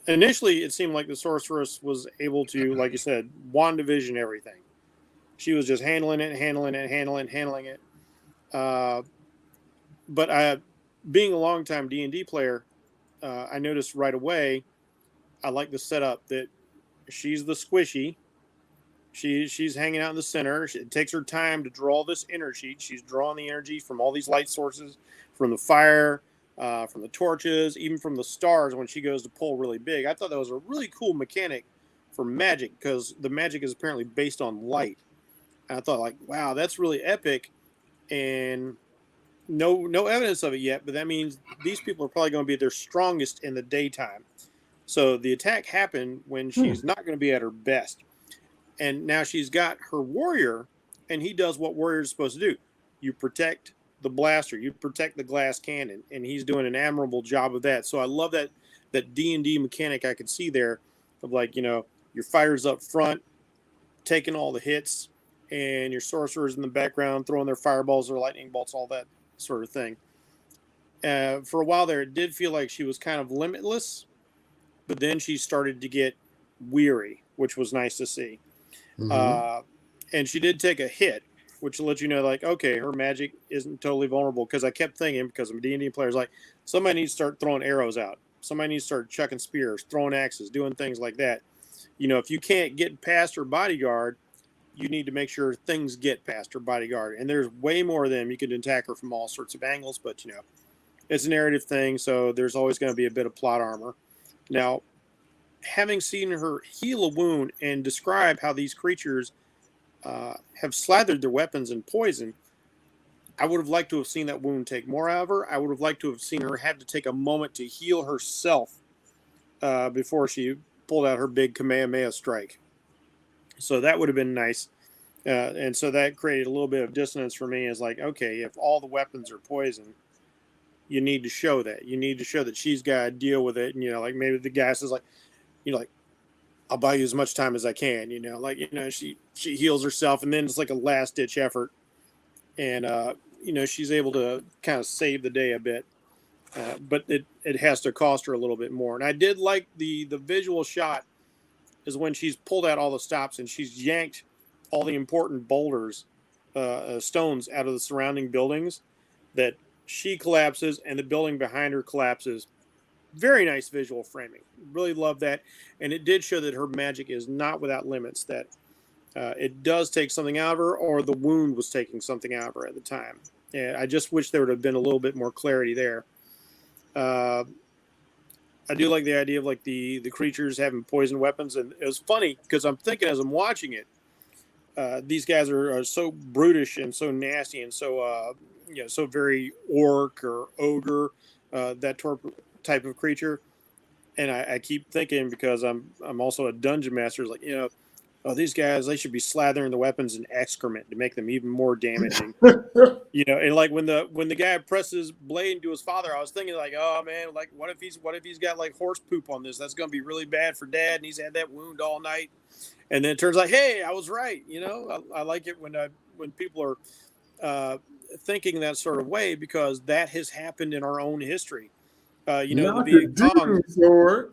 initially it seemed like the sorceress was able to, like you said, WandaVision everything. She was just handling it. But being a longtime D&D player, I noticed right away, I like the setup that she's the squishy. She's hanging out in the center. It takes her time to draw this energy. She's drawing the energy from all these light sources, from the fire, from the torches, even from the stars when she goes to pull really big. I thought that was a really cool mechanic for magic, because the magic is apparently based on light. And I thought, like, wow, that's really epic. And no evidence of it yet, but that means these people are probably going to be at their strongest in the daytime. So the attack happened when she's not going to be at her best. And now she's got her warrior, and he does what warriors are supposed to do. You protect the blaster, you protect the glass cannon, and he's doing an admirable job of that. So I love that D&D mechanic I could see there of, like, you know, your fighters up front taking all the hits, and your sorcerers in the background throwing their fireballs or lightning bolts, all that sort of thing. For a while there, it did feel like she was kind of limitless, but then she started to get weary, which was nice to see. Mm-hmm. And she did take a hit, which lets you know, like, okay, her magic isn't totally vulnerable. Because I kept thinking, because I'm a D&D player, like, somebody needs to start throwing arrows out. Somebody needs to start chucking spears, throwing axes, doing things like that. You know, if you can't get past her bodyguard, you need to make sure things get past her bodyguard. And there's way more of them. You can attack her from all sorts of angles, but, you know, it's a narrative thing, so there's always going to be a bit of plot armor. Now, having seen her heal a wound and describe how these creatures have slathered their weapons in poison, I would have liked to have seen that wound take more out of her. I would have liked to have seen her have to take a moment to heal herself before she pulled out her big Kamehameha strike. So that would have been nice. And so that created a little bit of dissonance for me, as like, okay, if all the weapons are poison, you need to show that. You need to show that she's got to deal with it. And, you know, like, maybe the guy says, like, you know, like, I'll buy you as much time as I can, you know, like, you know, she heals herself, and then it's like a last ditch effort. And, you know, she's able to kind of save the day a bit, but it has to cost her a little bit more. And I did like the visual shot is when she's pulled out all the stops and she's yanked all the important boulders, stones out of the surrounding buildings, that she collapses and the building behind her collapses. Very nice visual framing. Really love that. And it did show that her magic is not without limits, that it does take something out of her, or the wound was taking something out of her at the time. And I just wish there would have been a little bit more clarity there. I do like the idea of like the creatures having poison weapons, and it was funny because I'm thinking as I'm watching it, these guys are so brutish and so nasty and so so very orc or ogre, that type of creature. And I keep thinking, because I'm also a dungeon master, like, oh, these guys, they should be slathering the weapons in excrement to make them even more damaging. And like when the guy presses blade into his father, I was thinking like, oh man, like what if he's got like horse poop on this? That's gonna be really bad for Dad, and he's had that wound all night. And then it turns like, hey, I was right. I like it when people are thinking that sort of way, because that has happened in our own history. The Not the Viet Cong. dude sword.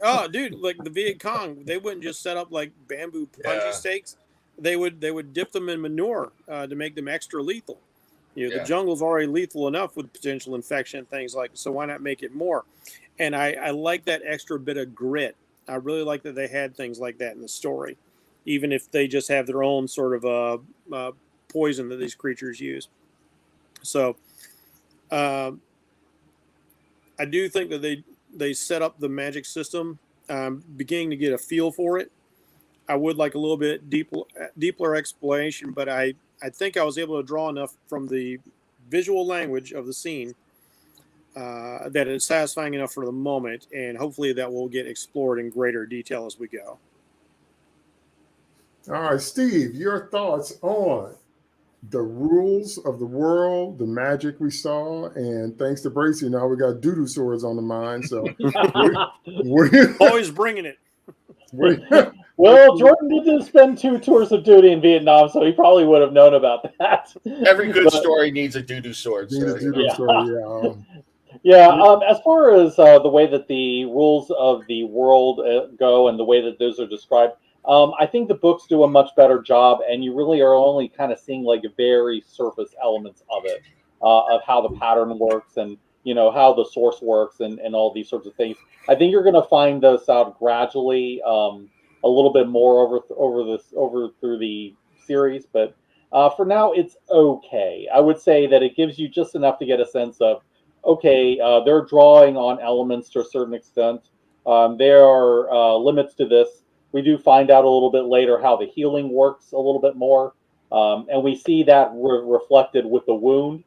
Oh, dude, like the Viet Cong, they wouldn't just set up like bamboo punji stakes. They would dip them in manure to make them extra lethal. The jungle's already lethal enough with potential infection and things like, so why not make it more? And I like that extra bit of grit. I really like that they had things like that in the story, even if they just have their own sort of poison that these creatures use. So I do think that they set up the magic system. I'm beginning to get a feel for it. I would like a little bit deeper explanation, but I think I was able to draw enough from the visual language of the scene that it's satisfying enough for the moment, and hopefully that will get explored in greater detail as we go. All right, Steve, your thoughts on the rules of the world, the magic we saw, and thanks to Bracy, now we got doo-doo swords on the mind. So we're always bringing it. Well, Jordan didn't spend 2 tours of duty in Vietnam, so he probably would have known about that. Every good story needs a doo-doo sword. So, as far as the way that the rules of the world go and the way that those are described, I think the books do a much better job, and you really are only kind of seeing like very surface elements of it, of how the pattern works and how the source works and all these sorts of things. I think you're going to find those out gradually, a little bit more over through the series, but for now it's okay. I would say that it gives you just enough to get a sense of, okay, they're drawing on elements to a certain extent. There are limits to this. We do find out a little bit later how the healing works a little bit more, and we see that reflected with the wound.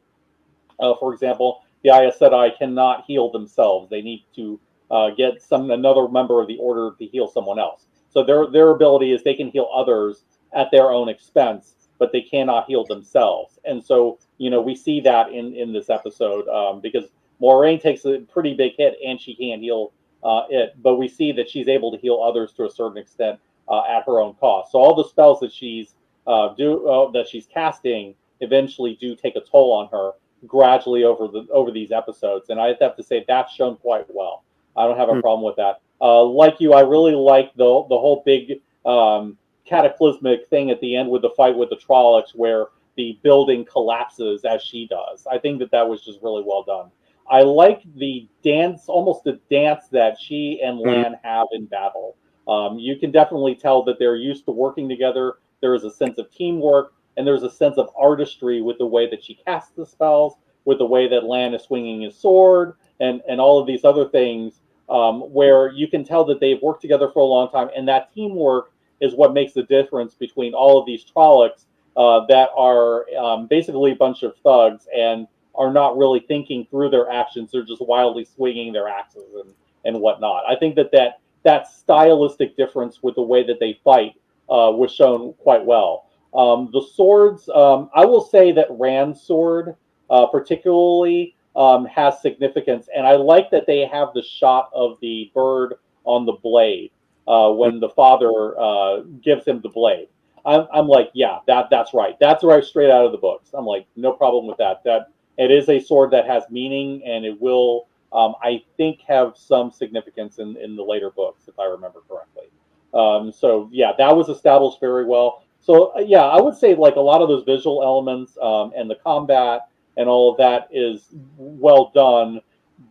For example, the Aes Sedai cannot heal themselves; they need to get another member of the order to heal someone else. So their ability is they can heal others at their own expense, but they cannot heal themselves. And so we see that in this episode because Moiraine takes a pretty big hit and she can't heal it, but we see that she's able to heal others to a certain extent at her own cost. So all the spells that she's casting eventually do take a toll on her gradually over these episodes, and I have to say that's shown quite well. I don't have a problem with that. Like you, I really like the whole big cataclysmic thing at the end with the fight with the Trollocs, where the building collapses as she does. I think that was just really well done. I like the dance, almost the dance that she and Lan have in battle. You can definitely tell that they're used to working together. There is a sense of teamwork, and there's a sense of artistry with the way that she casts the spells, with the way that Lan is swinging his sword, and all of these other things, where you can tell that they've worked together for a long time, and that teamwork is what makes the difference between all of these Trollocs that are basically a bunch of thugs and are not really thinking through their actions. They're just wildly swinging their axes and whatnot. I think that stylistic difference with the way that they fight was shown quite well. The swords, I will say that Rand's sword particularly has significance, and I like that they have the shot of the bird on the blade when the father gives him the blade. I'm like, yeah, that's right. That's right, straight out of the books. I'm like, no problem with that. That it is a sword that has meaning, and it will, I think, have some significance in the later books, if I remember correctly. So yeah, that was established very well. So yeah, I would say like a lot of those visual elements and the combat and all of that is well done,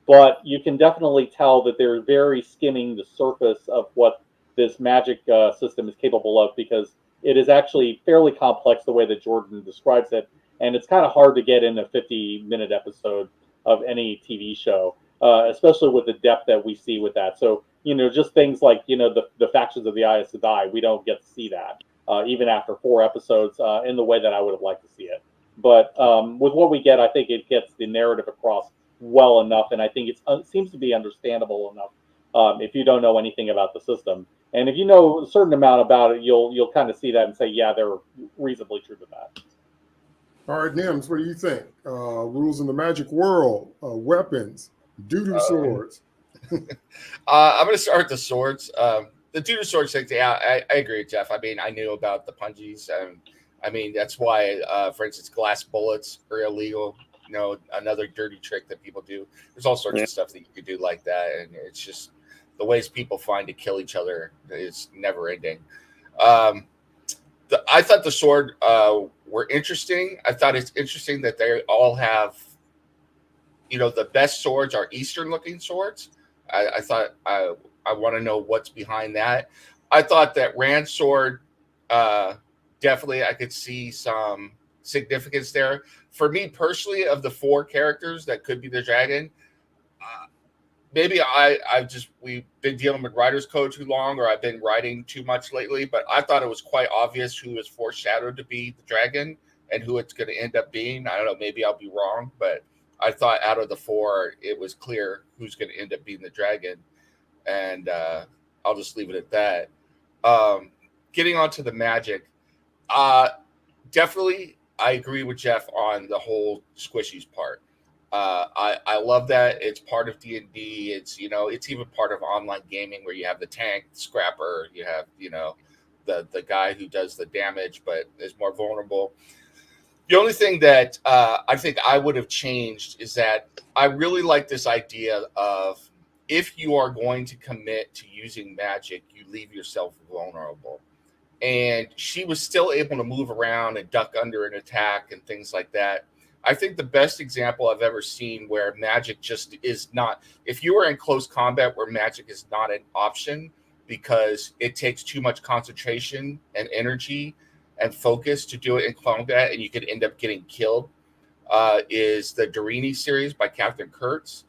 but you can definitely tell that they're very skimming the surface of what this magic system is capable of, because it is actually fairly complex the way that Jordan describes it, and it's kind of hard to get in a 50-minute episode of any TV show, especially with the depth that we see with that. So, just things like, the factions of the Aes Sedai, we don't get to see that, even after 4 episodes, in the way that I would have liked to see it. But with what we get, I think it gets the narrative across well enough, and I think it seems to be understandable enough if you don't know anything about the system. And if you know a certain amount about it, you'll kind of see that and say, yeah, they're reasonably true to that. All right, Nims, what do you think? Rules in the Magic World, weapons, doo-doo swords. I'm going to start with the swords. The doo-doo swords thing, yeah, I agree with Jeff. I mean, I knew about the punjies. I mean, that's why, for instance, glass bullets are illegal. Another dirty trick that people do. There's all sorts of stuff that you could do like that, and it's just the ways people find to kill each other is never ending. I thought the sword were interesting. I thought it's interesting that they all have, the best swords are Eastern looking swords. I thought I want to know what's behind that. I thought that Rand's sword, definitely I could see some significance there. For me personally, of the 4 characters that could be the dragon, maybe we've been dealing with writer's code too long, or I've been writing too much lately, but I thought it was quite obvious who was foreshadowed to be the dragon and who it's going to end up being. I don't know, maybe I'll be wrong, but I thought out of the 4, it was clear who's going to end up being the dragon. And I'll just leave it at that. Getting onto the magic, definitely I agree with Jeff on the whole squishies part. I love that. It's part of D&D. It's, it's even part of online gaming where you have the tank, the scrapper, you have, the guy who does the damage but is more vulnerable. The only thing that I think I would have changed is that I really like this idea of, if you are going to commit to using magic, you leave yourself vulnerable. And she was still able to move around and duck under an attack and things like that. I think the best example I've ever seen where magic just is not, if you are in close combat where magic is not an option because it takes too much concentration and energy and focus to do it in combat and you could end up getting killed, is the Darini series by Captain Kurtz,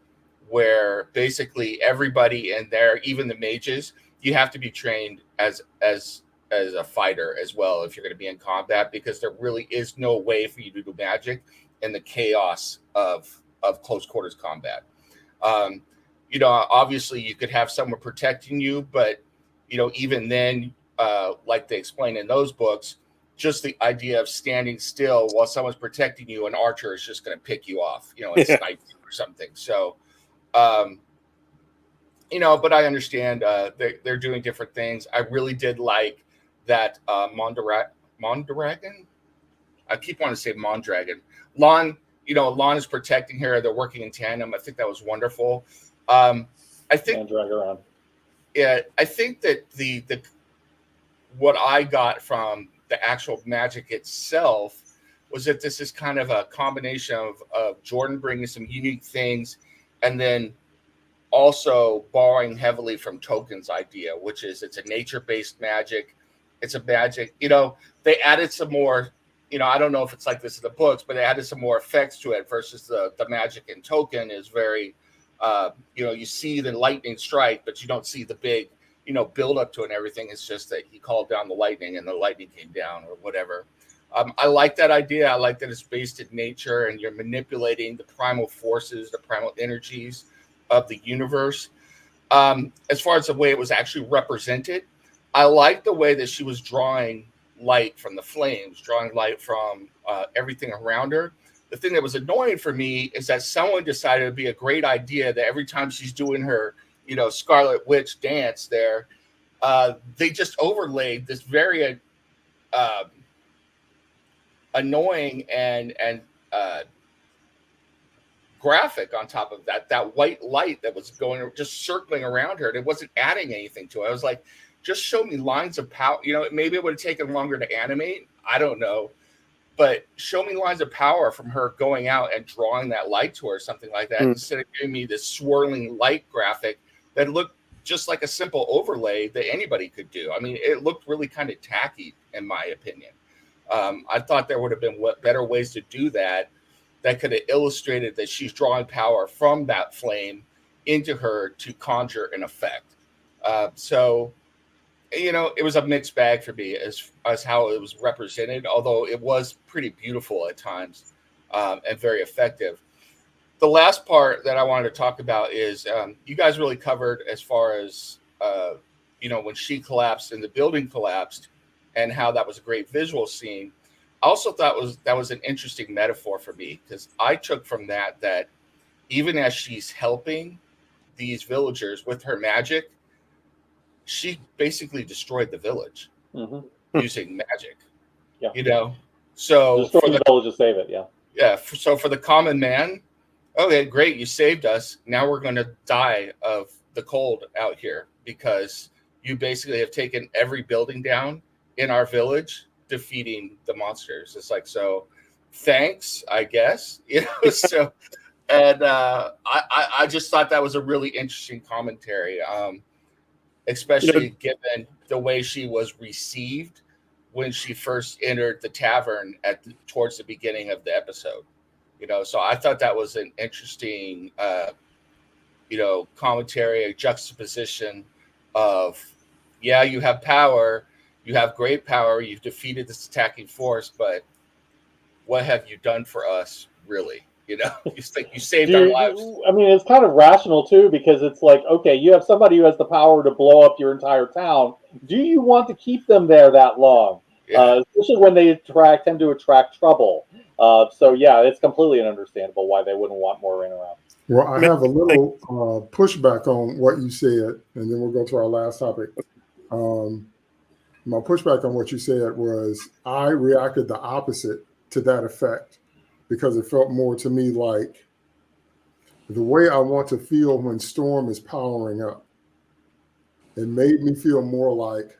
where basically everybody in there, even the mages, you have to be trained as a fighter as well if you're going to be in combat, because there really is no way for you to do magic in the chaos of close quarters combat. Obviously you could have someone protecting you, but even then, like they explain in those books, just the idea of standing still while someone's protecting you, an archer is just going to pick you off, and snipe you or something. So, but I understand they're doing different things. I really did like that Mondragon. I keep wanting to say Mondragon. Lon is protecting her. They're working in tandem. I think that was wonderful. I think drag around. Yeah, I think that the what I got from the actual magic itself was that this is kind of a combination of Jordan bringing some unique things and then also borrowing heavily from Tolkien's idea, which is it's a nature-based magic. It's a magic, they added some more, I don't know if it's like this in the books, but they added some more effects to it versus the magic in Tolkien is very, you see the lightning strike, but you don't see the big, build up to it and everything. It's just that he called down the lightning and the lightning came down or whatever. I like that idea. I like that it's based in nature and you're manipulating the primal forces, the primal energies of the universe. As far as the way it was actually represented, I like the way that she was drawing light from the flames, drawing light from everything around her. The thing that was annoying for me is that someone decided it would be a great idea that every time she's doing her, Scarlet Witch dance there, they just overlaid this very annoying and graphic on top of that white light that was going, just circling around her, and it wasn't adding anything to it. I was like, just show me lines of power. Maybe it would have taken longer to animate. I don't know. But show me lines of power from her going out and drawing that light to her, something like that, instead of giving me this swirling light graphic that looked just like a simple overlay that anybody could do. I mean, it looked really kind of tacky, in my opinion. I thought there would have been better ways to do that could have illustrated that she's drawing power from that flame into her to conjure an effect. So, it was a mixed bag for me as how it was represented, although it was pretty beautiful at times and very effective. The last part that I wanted to talk about is you guys really covered as far as, when she collapsed and the building collapsed and how that was a great visual scene. I also thought that was an interesting metaphor for me, because I took from that even as she's helping these villagers with her magic, she basically destroyed the village using magic. Yeah. So destroy the village to save it. Yeah. Yeah. So for the common man, okay, great, you saved us. Now we're going to die of the cold out here because you basically have taken every building down in our village, defeating the monsters. It's like, so thanks, I guess. So, and I just thought that was a really interesting commentary, especially given the way she was received when she first entered the tavern towards the beginning of the episode. So I thought that was an interesting, commentary, a juxtaposition of, yeah, you have power, you have great power, you've defeated this attacking force, but what have you done for us, really? You saved our lives. I mean, it's kind of rational too, because it's like, okay, you have somebody who has the power to blow up your entire town. Do you want to keep them there that long? Yeah. Especially when they tend to attract trouble. So yeah, it's completely understandable why they wouldn't want more around. Well, I have a little pushback on what you said, and then we'll go to our last topic. My pushback on what you said was I reacted the opposite to that effect, because it felt more to me like the way I want to feel when Storm is powering up. It made me feel more like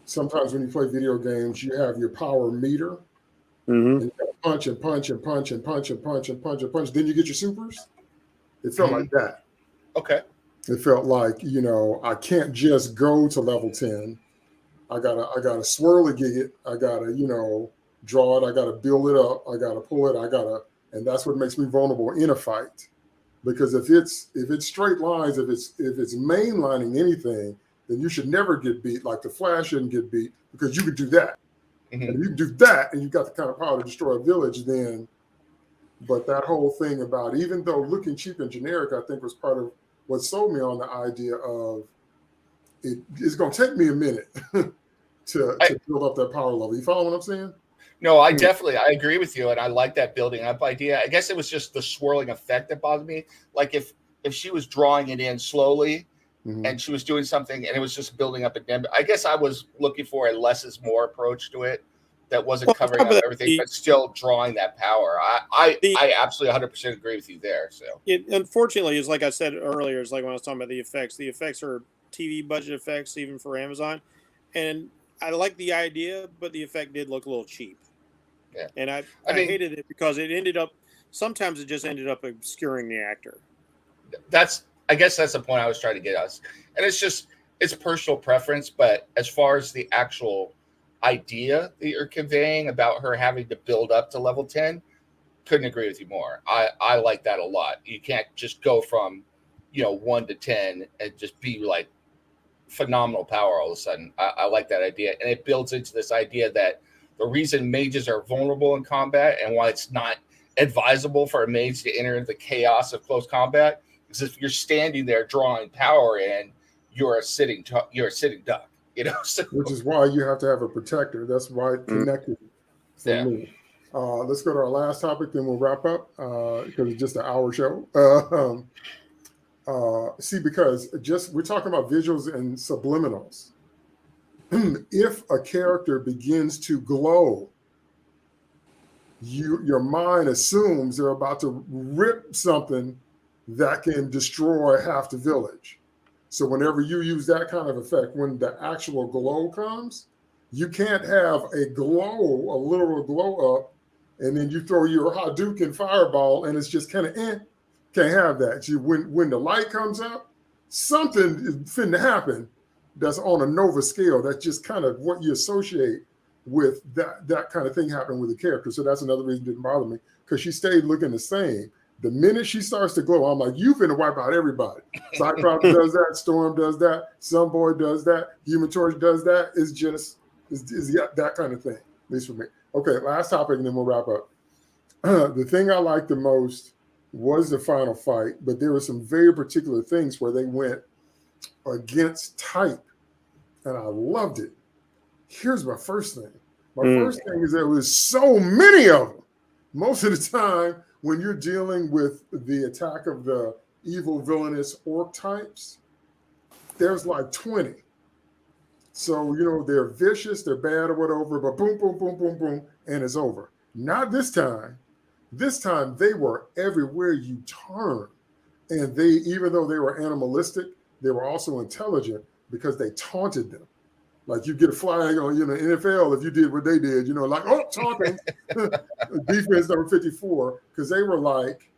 sometimes when you play video games, you have your power meter. And you gotta punch and punch and punch and punch and punch and punch and punch. Then you get your supers. It felt like that. Okay. It felt like, I can't just go to level 10. I gotta swirly gig it. I gotta, draw it. I gotta build it up. I gotta pull it. And that's what makes me vulnerable in a fight. Because if it's straight lines, if it's mainlining anything, then you should never get beat. Like the Flash shouldn't get beat, because you could do that. And if you can do that, and you've got the kind of power to destroy a village, then. But that whole thing about, even though looking cheap and generic, I think was part of what sold me on the idea of it's going to take me a minute to build up that power level. You follow what I'm saying? No, I agree with you, and I like that building up idea. I guess it was just the swirling effect that bothered me. Like if she was drawing it in slowly, and she was doing something, and it was just building up a I guess I was looking for a less is more approach to it that wasn't covering up everything, but still drawing that power. I absolutely 100% agree with you there. So unfortunately, is like I said earlier, it's like when I was talking about the effects. The effects are TV budget effects, even for Amazon, and I like the idea, but the effect did look a little cheap. Yeah, and I hated it because sometimes it just ended up obscuring the actor. I guess that's the point I was trying to get us. And it's personal preference, but as far as the actual idea that you're conveying about her having to build up to level 10, couldn't agree with you more. I like that a lot. You can't just go from, 1 to 10 and just be like phenomenal power all of a sudden. I like that idea. And it builds into this idea that the reason mages are vulnerable in combat and why it's not advisable for a mage to enter into the chaos of close combat, because if you're standing there drawing power in, you're a sitting duck, So, which is why you have to have a protector. That's why it connected for me. Let's go to our last topic, then we'll wrap up because it's just an hour show. Because we're talking about visuals and subliminals. If a character begins to glow, your mind assumes they're about to rip something that can destroy half the village. So whenever you use that kind of effect, when the actual glow comes, you can't have a literal glow up, and then you throw your Hadouken fireball, and it's just kind of can't have that. When the light comes up, something is finna happen that's on a Nova scale. That's just kind of what you associate with that kind of thing happening with the character. So that's another reason it didn't bother me, because she stayed looking the same. The minute she starts to glow, I'm like, you finna wipe out everybody. Cyclops does that, Storm does that, Sunboy does that, Human Torch does that. It's just that kind of thing, at least for me. Okay, last topic, and then we'll wrap up. The thing I liked the most was the final fight, but there were some very particular things where they went against type, and I loved it. Here's my first thing. My first thing is there was so many of them. Most of the time, when you're dealing with the attack of the evil, villainous orc types, there's like 20. So, you know, they're vicious, they're bad or whatever, but boom, boom, boom, boom, boom, and it's over. Not this time. This time they were everywhere you turn. And they, even though they were animalistic, they were also intelligent because they taunted them. Like you get a flag on, you know, NFL if you did what they did, you know, like, oh, taunting. Defense number 54, because they were like,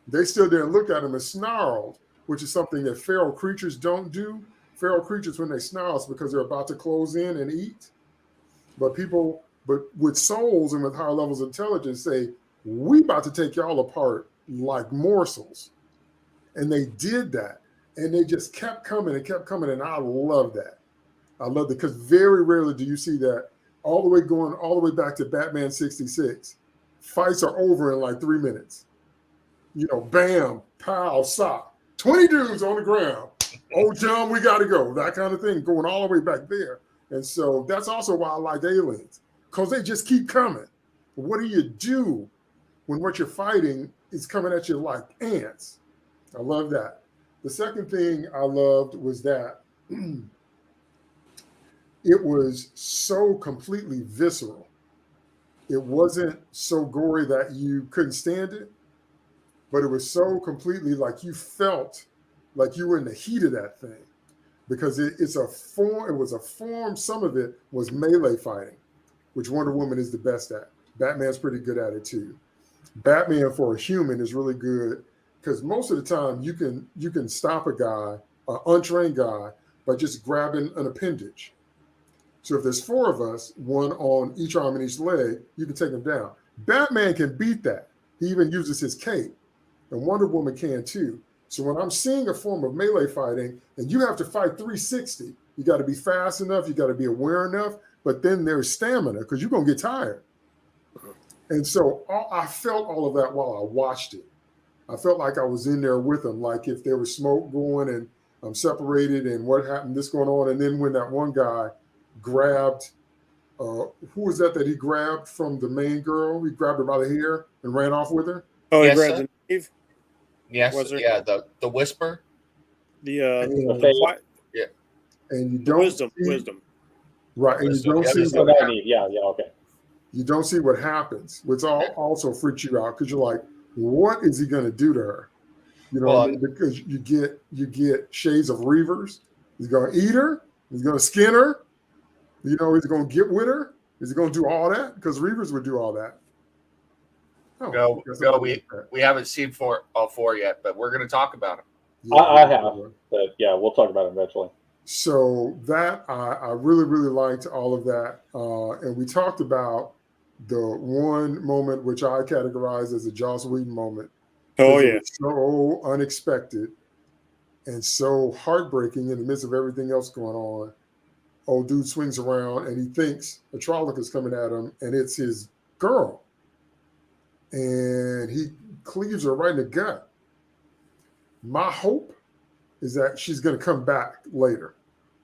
they stood there and looked at them and snarled, which is something that feral creatures don't do. Feral creatures, when they snarl, it's because they're about to close in and eat. But with souls and with higher levels of intelligence say, we about to take y'all apart like morsels. And they did that. And they just kept coming and kept coming. And I love that. I love it, because very rarely do you see that all the way back to Batman 66. Fights are over in like 3 minutes. You know, bam, pow, sock. 20 dudes on the ground. Oh, John, we got to go. That kind of thing, going all the way back there. And so that's also why I like Aliens, because they just keep coming. What do you do when what you're fighting is coming at you like ants? I love that. The second thing I loved was that it was so completely visceral. It wasn't so gory that you couldn't stand it, but it was so completely like you felt like you were in the heat of that thing, because it's a form. It was a form. Some of it was melee fighting, which Wonder Woman is the best at. Batman's pretty good at it too. Batman for a human is really good, because most of the time you can stop a guy, an untrained guy, by just grabbing an appendage. So if there's 4 of us, 1 on each arm and each leg, you can take him down. Batman can beat that. He even uses his cape, and Wonder Woman can too. So when I'm seeing a form of melee fighting, and you have to fight 360, you got to be fast enough, you got to be aware enough, but then there's stamina, because you're going to get tired. And so I felt all of that while I watched it. I felt like I was in there with them, like if there was smoke going and I'm separated and what happened, this going on. And then when that one guy grabbed, who was that he grabbed from the main girl? He grabbed her by the hair and ran off with her. Oh, Yes, he grabbed the Eve? Yes, Was there? yeah, the whisper. Yeah. And you don't Wisdom. Right, and Wisdom. you don't see Wisdom. Okay. You don't see what happens, which also freaks you out, because you're like, what is he going to do to her? You know, what I mean? Because you get shades of Reavers. He's going to eat her. He's going to skin her. You know, he's going to get with her. Is he going to do all that? Because Reavers would do all that. No, we haven't seen all 4 yet, but we're going to talk about them. Yeah, I have, but yeah, we'll talk about it eventually. So that I really, really liked all of that. And we talked about the one moment which I categorize as a Joss Whedon moment. Oh, yeah. So unexpected and so heartbreaking in the midst of everything else going on. Old dude swings around and he thinks a Trolloc is coming at him, and it's his girl. And he cleaves her right in the gut. My hope is that she's going to come back later.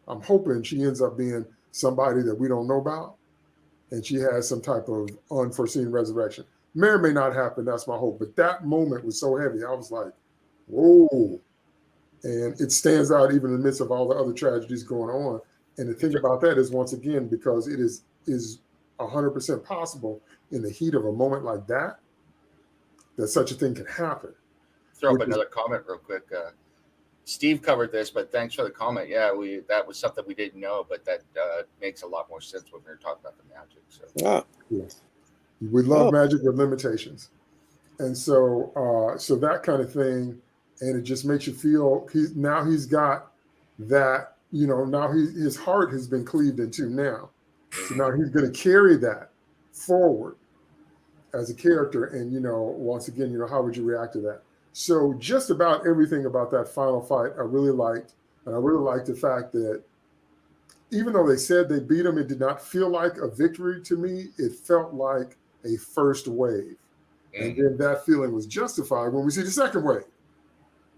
I'm hoping she ends up being somebody that we don't know about, and she has some type of unforeseen resurrection. May or may not happen. That's my hope. But that moment was so heavy. I was like, whoa. And it stands out even in the midst of all the other tragedies going on. And the thing about that is, once again, because it is 100% possible in the heat of a moment like that such a thing can happen. Throw up another comment real quick. Steve covered this, but thanks for the comment. Yeah, that was something we didn't know, but that makes a lot more sense when we were talking about the magic. So. Yes, we love magic with limitations, and so that kind of thing. and it just makes you feel he's got that, now his heart has been cleaved in two now. So now he's going to carry that forward as a character. And, once again, how would you react to that? So just about everything about that final fight I really liked. And I really liked the fact that even though they said they beat him, it did not feel like a victory to me. It felt like a first wave. And then that feeling was justified when we see the second wave.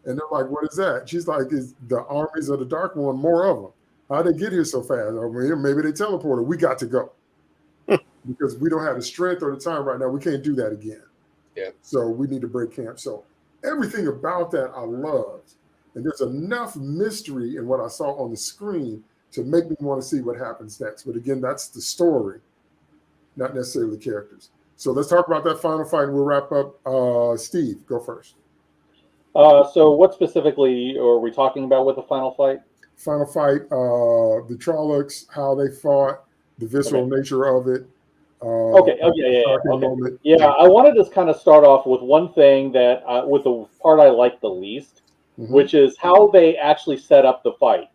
And they're like, what is that? She's like, is the armies of the Dark One more of them? How'd they get here so fast? Or maybe they teleported. We got to go. Because we don't have the strength or the time right now. We can't do that again. Yeah. So we need to break camp. So everything about that I loved. And there's enough mystery in what I saw on the screen to make me want to see what happens next. But again, that's the story, not necessarily the characters. So let's talk about that final fight and we'll wrap up. Steve, go first. So what specifically are we talking about with the final fight? Final fight, the Trollocs, how they fought, the visceral nature of it. Okay. I wanted to kind of start off with one thing that, with the part I like the least, which is how they actually set up the fight.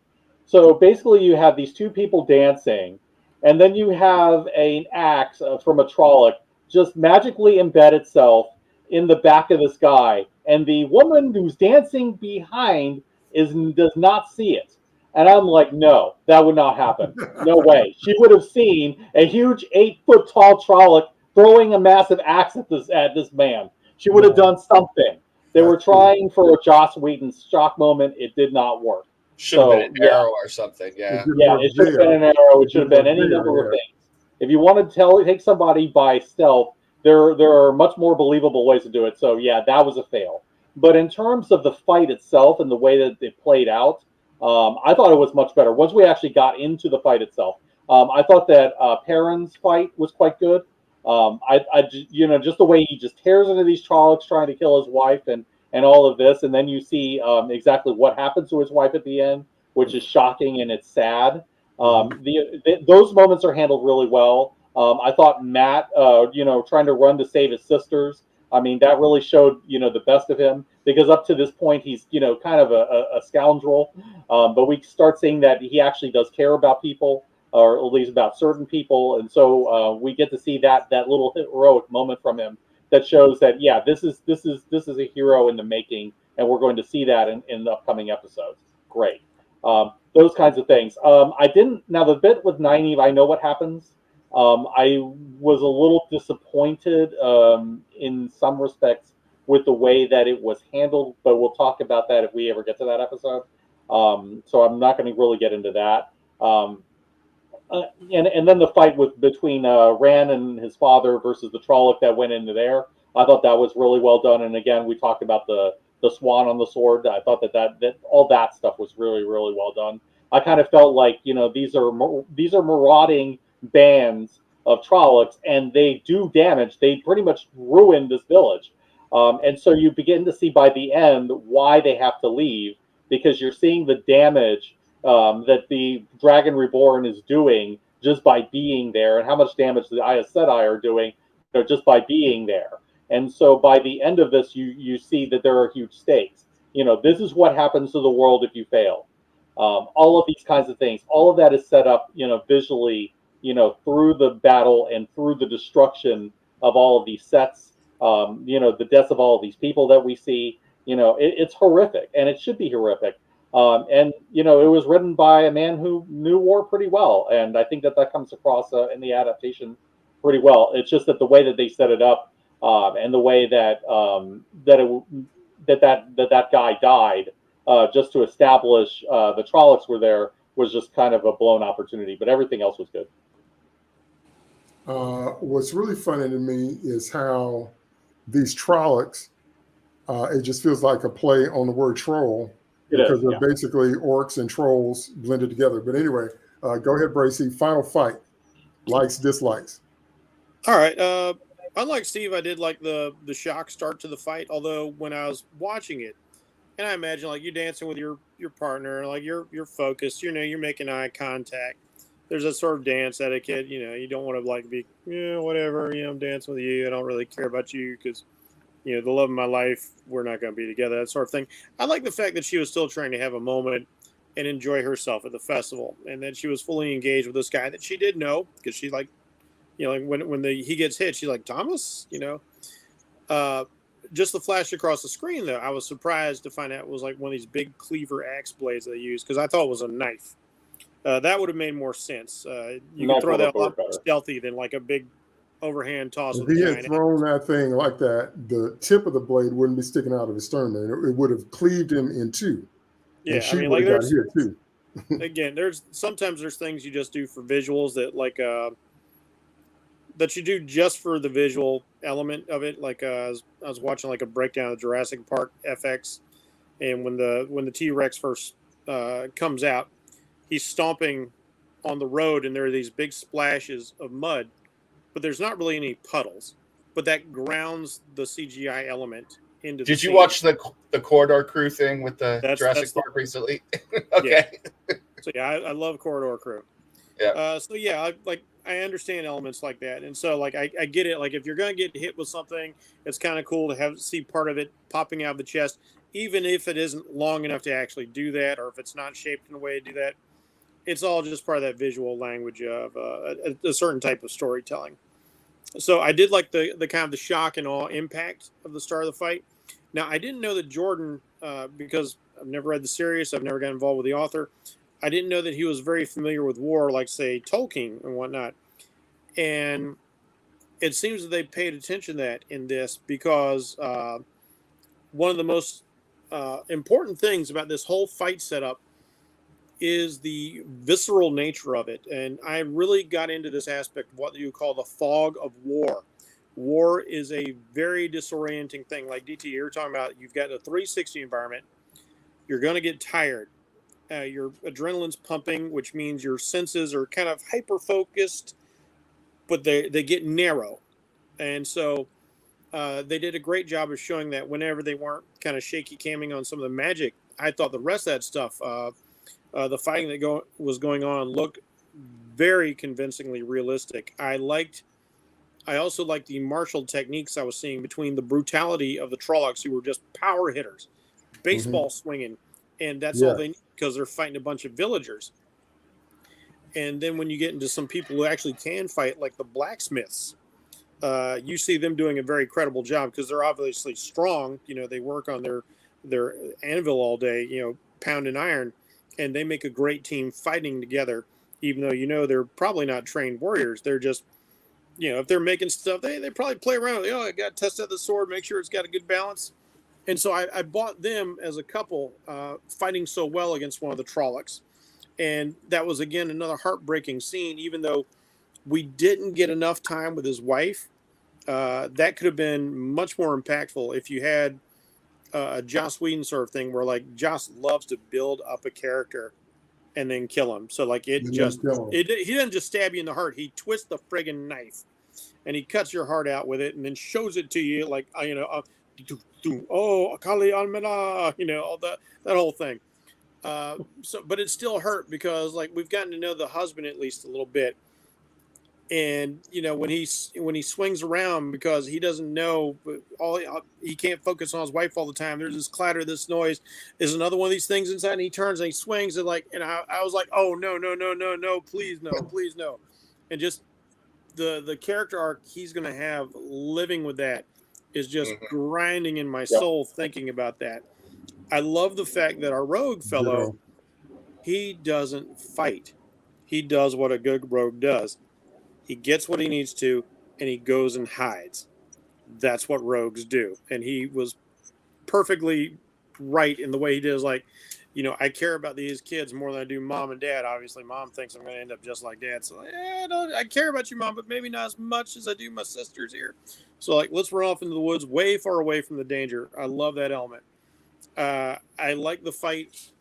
So basically you have these two people dancing, and then you have an axe from a Trolloc just magically embed itself in the back of this guy. And the woman who's dancing behind does not see it. And I'm like, no, that would not happen. No way. She would have seen a huge 8-foot tall Trolloc throwing a massive axe at this man. She would have done something. They were trying for a Joss Whedon shock moment. It did not work. Should have been an arrow or something. Yeah. It should have been an arrow. It should have been any number of things. If you want to take somebody by stealth, there are much more believable ways to do it. So yeah, that was a fail. But in terms of the fight itself and the way that it played out, I thought it was much better. Once we actually got into the fight itself, I thought that Perrin's fight was quite good. Just the way he just tears into these Trollocs trying to kill his wife and all of this, and then you see exactly what happens to his wife at the end, which is shocking and it's sad. Those moments are handled really well. I thought Matt, trying to run to save his sisters. I mean, that really showed, the best of him, because up to this point, he's, kind of a scoundrel. But we start seeing that he actually does care about people, or at least about certain people. And so we get to see that little heroic moment from him that shows that, yeah, this is a hero in the making. And we're going to see that in the upcoming episodes. Great. Those kinds of things. Now the bit with Nynaeve, I know what happens. I was a little disappointed in some respects with the way that it was handled, but we'll talk about that if we ever get to that episode. So I'm not going to really get into that. And then the fight between Rand and his father versus the Trolloc that went into there, I thought that was really well done. And again, we talked about the swan on the sword. I thought that all that stuff was really, really well done. I kind of felt like, these are marauding bands of Trollocs, and they do damage. They pretty much ruin this village. And so you begin to see by the end why they have to leave, because you're seeing the damage that the Dragon Reborn is doing just by being there, and how much damage the Aes Sedai are doing just by being there. And so by the end of this, you see that there are huge stakes. This is what happens to the world if you fail. All of these kinds of things, all of that is set up, visually, through the battle and through the destruction of all of these sets, the deaths of all of these people that we see. It's horrific, and it should be horrific. And it was written by a man who knew war pretty well, and I think that comes across in the adaptation pretty well. It's just that the way that they set it up, and the way that that guy died, just to establish the Trollocs were there, was just kind of a blown opportunity. But everything else was good. What's really funny to me is how these Trollocs, it just feels like a play on the word troll, because they're basically orcs and trolls blended together. But anyway, go ahead, Bracy. Final fight. Likes, dislikes. All right. Unlike Steve, I did like the shock start to the fight. Although when I was watching it, and I imagine like you're dancing with your partner, like you're focused. You're making eye contact. There's a sort of dance etiquette. You don't want to like be whatever. I'm dancing with you. I don't really care about you because the love of my life, we're not going to be together, that sort of thing. I like the fact that she was still trying to have a moment and enjoy herself at the festival, and that she was fully engaged with this guy that she did know, because she like when he gets hit, she's like, Thomas, just the flash across the screen, though, I was surprised to find out it was like one of these big cleaver axe blades they use, because I thought it was a knife. That would have made more sense. You could throw that a lot more stealthy than like a big overhand toss. If he had thrown that thing like that, the tip of the blade wouldn't be sticking out of his sternum. It would have cleaved him in two. Yeah, I mean, like there's here too. Again, sometimes there's things you just do for visuals that that you do just for the visual element of it. Like I was watching like a breakdown of Jurassic Park FX, and when the T-Rex first comes out, he's stomping on the road, and there are these big splashes of mud, but there's not really any puddles. But that grounds the CGI element into. Did you watch the Corridor Crew thing with the Jurassic Park recently? Okay. Yeah. So yeah, I love Corridor Crew. Yeah. So yeah, I understand elements like that, and so like I get it. Like if you're gonna get hit with something, it's kind of cool to see part of it popping out of the chest, even if it isn't long enough to actually do that, or if it's not shaped in a way to do that. It's all just part of that visual language of a certain type of storytelling. So I did like the kind of the shock and awe impact of the start of the fight. Now I didn't know that Jordan, because I've never read the series, I've never got involved with the author. I didn't know that he was very familiar with war, like say Tolkien and whatnot. And it seems that they paid attention to that in this, because one of the most important things about this whole fight setup is the visceral nature of it. And I really got into this aspect of what you call the fog of war. War is a very disorienting thing. Like DT, you're talking about, you've got a 360 environment. You're going to get tired. Your adrenaline's pumping, which means your senses are kind of hyper-focused, but they get narrow. And so they did a great job of showing that whenever they weren't kind of shaky camming on some of the magic. I thought the rest of that stuff, the fighting that was going on, looked very convincingly realistic. I also liked the martial techniques I was seeing between the brutality of the Trollocs, who were just power hitters, baseball swinging, and that's all they need, because they're fighting a bunch of villagers. And then when you get into some people who actually can fight, like the blacksmiths, you see them doing a very credible job, because they're obviously strong. They work on their anvil all day, pounding iron, and they make a great team fighting together, even though they're probably not trained warriors. They're just, if they're making stuff, they probably play around with, I got to test out the sword, make sure it's got a good balance. And so I bought them as a couple, fighting so well against one of the Trollocs. And that was, again, another heartbreaking scene, even though we didn't get enough time with his wife. That could have been much more impactful if you had a Joss Whedon sort of thing, where like Joss loves to build up a character and then kill him. So like he doesn't just stab you in the heart. He twists the friggin' knife and he cuts your heart out with it, and then shows it to you like, Kali Almeda, all that whole thing. But it still hurt, because like we've gotten to know the husband at least a little bit. And when he swings around, because he doesn't know, he can't focus on his wife all the time. There's this clatter, this noise. There's another one of these things inside, and he turns and he swings, and I was like, oh no, please no. And just the character arc he's gonna have living with that is just grinding in my soul thinking about that. I love the fact that our rogue fellow, he doesn't fight. He does what a good rogue does. He gets what he needs to, and he goes and hides. That's what rogues do. And he was perfectly right in the way he did. Like, I care about these kids more than I do mom and dad. Obviously, mom thinks I'm going to end up just like dad. So, I care about you, mom, but maybe not as much as I do my sisters here. So, like, let's run off into the woods, way far away from the danger. I love that element. I like the fight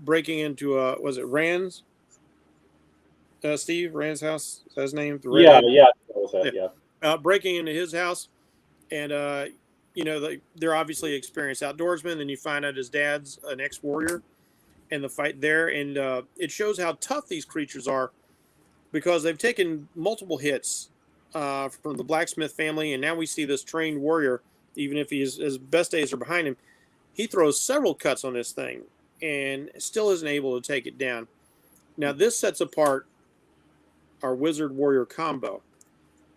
breaking into, was it Rand's? Steve, Rand's house, is that his name? Breaking into his house, and they're obviously experienced outdoorsmen. Then you find out his dad's an ex-warrior, and the fight there, and it shows how tough these creatures are, because they've taken multiple hits from the blacksmith family, and now we see this trained warrior even if his best days are behind him, he throws several cuts on this thing and still isn't able to take it down. Now, this sets apart our Wizard Warrior combo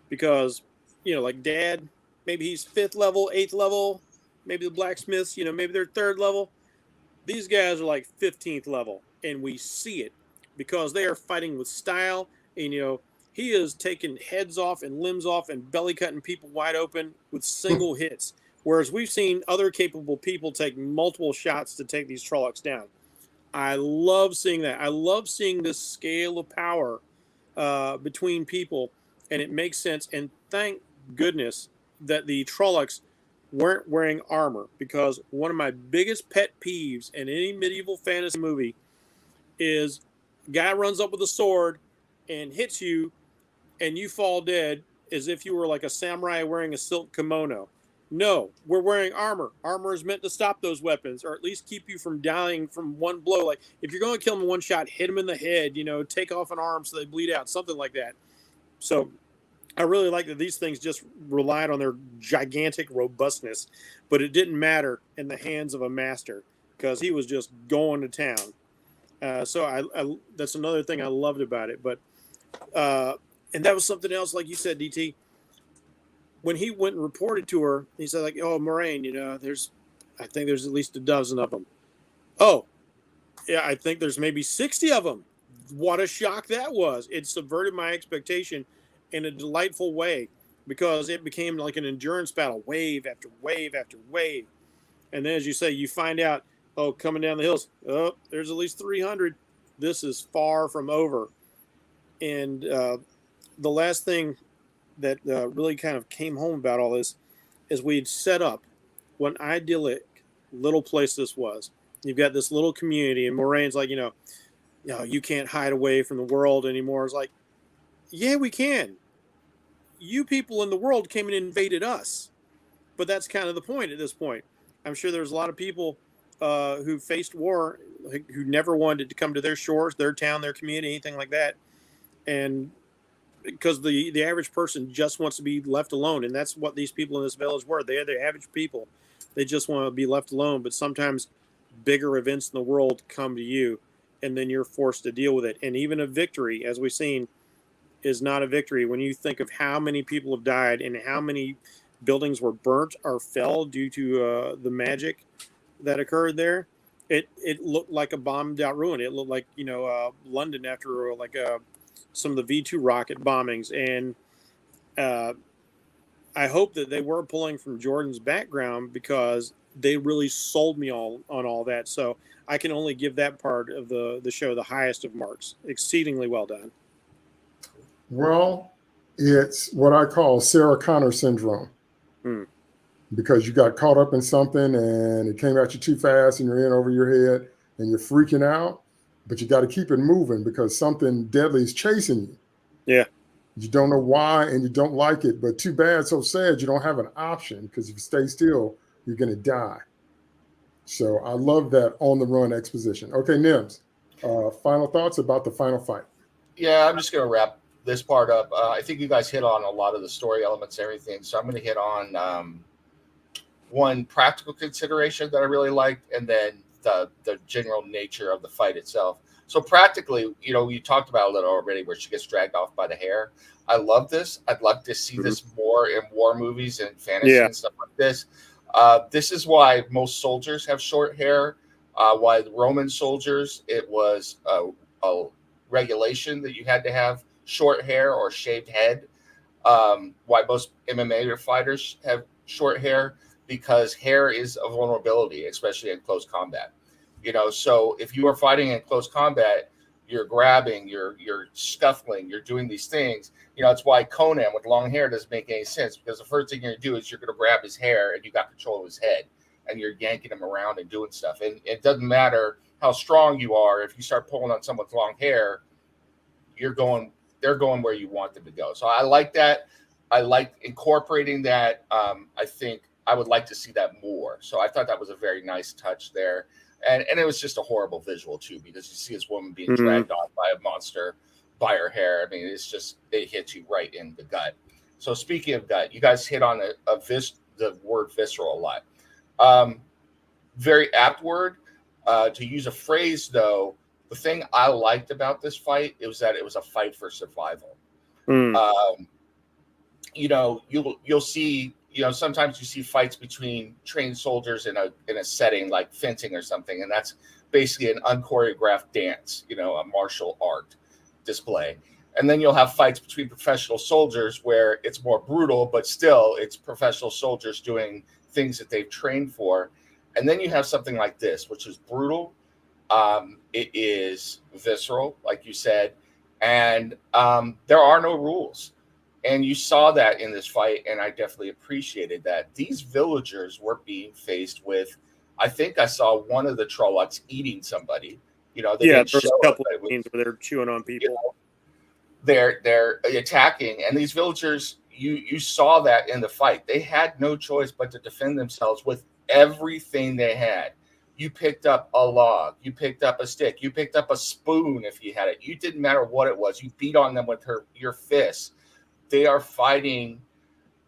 because, like Dad, maybe he's 5th level, 8th level, maybe the blacksmiths, maybe they're 3rd level. These guys are like 15th level, and we see it because they are fighting with style. And, he is taking heads off and limbs off and belly cutting people wide open with single hits. Whereas we've seen other capable people take multiple shots to take these Trollocs down. I love seeing that. I love seeing this scale of power between people, and it makes sense. And thank goodness that the Trollocs weren't wearing armor, because one of my biggest pet peeves in any medieval fantasy movie is a guy runs up with a sword and hits you and you fall dead as if you were like a samurai wearing a silk kimono. No, we're wearing armor. Armor is meant to stop those weapons, or at least keep you from dying from one blow. Like, if you're going to kill them in one shot, hit them in the head, take off an arm so they bleed out, something like that. So I really like that these things just relied on their gigantic robustness, but it didn't matter in the hands of a master because he was just going to town. So I that's another thing I loved about it. But and that was something else, like you said, DT. When he went and reported to her, he said, like, "Oh, Moraine, I think there's at least a dozen of them." Oh, yeah, I think there's maybe 60 of them. What a shock that was! It subverted my expectation in a delightful way, because it became like an endurance battle, wave after wave after wave. And then, as you say, you find out, oh, coming down the hills, oh, there's at least 300. This is far from over. And the last thing that really kind of came home about all this is we'd set up what an idyllic little place this was. You've got this little community, and Moraine's like, you can't hide away from the world anymore. It's like, yeah, we can. You people in the world came and invaded us. But that's kind of the point at this point. I'm sure there's a lot of people who faced war who never wanted to come to their shores, their town, their community, anything like that. And because the average person just wants to be left alone. And that's what these people in this village were. They are the average people. They just want to be left alone. But sometimes bigger events in the world come to you, and then you're forced to deal with it. And even a victory, as we've seen, is not a victory when you think of how many people have died and how many buildings were burnt or fell due to the magic that occurred there. It looked like a bombed out ruin. It looked like London after some of the V2 rocket bombings. And I hope that they were pulling from Jordan's background, because they really sold me on all that. So I can only give that part of the show the highest of marks. Exceedingly well done. Well, it's what I call Sarah Connor syndrome. Because you got caught up in something and it came at you too fast and you're in over your head and you're freaking out, but you got to keep it moving because something deadly is chasing you. Yeah. You don't know why and you don't like it, but too bad, so sad you don't have an option, because if you stay still, you're going to die. So I love that on the run exposition. Okay, Nims, final thoughts about the final fight. Yeah, I'm just going to wrap this part up. I think you guys hit on a lot of the story elements and everything. So I'm going to hit on one practical consideration that I really liked, and then the general nature of the fight itself. So practically, you talked about a little already where she gets dragged off by the hair. I love this. I'd love to see this more in war movies and fantasy and stuff like this. This is why most soldiers have short hair. Why the Roman soldiers, it was a regulation that you had to have short hair or shaved head. Why most MMA fighters have short hair, because hair is a vulnerability, especially in close combat. So if you are fighting in close combat, you're grabbing, you're scuffling, you're doing these things. It's why Conan with long hair doesn't make any sense, because the first thing you're going to do is you're going to grab his hair and you got control of his head and you're yanking him around and doing stuff. And it doesn't matter how strong you are. If you start pulling on someone's long hair, they're going where you want them to go. So I like that. I like incorporating that. I think I would like to see that more. So I thought that was a very nice touch there. And it was just a horrible visual too, because you see this woman being dragged off by a monster by her hair. I mean, it hits you right in the gut. So speaking of gut, you guys hit on the word visceral a lot. Very apt word. To use a phrase, though, the thing I liked about this fight was that it was a fight for survival. You know, you'll see, you know, sometimes you see fights between trained soldiers in a setting like fencing or something, and that's basically an unchoreographed dance, you know, a martial art display. And then you'll have fights between professional soldiers where it's more brutal, but still it's professional soldiers doing things that they've trained for. And then you have something like this, which is brutal. It is visceral, like you said, and there are no rules. And you saw that in this fight, and I definitely appreciated that. These villagers were being faced with, I think I saw one of the Trollocs eating somebody. You know, they there's didn't show a couple it, of but scenes where they're chewing on people. you know, they're attacking, and these villagers, you saw that in the fight. They had no choice but to defend themselves with everything they had. You picked up a log, you picked up a stick, you picked up a spoon if you had it. You didn't matter what it was. You beat on them with your fists. They are fighting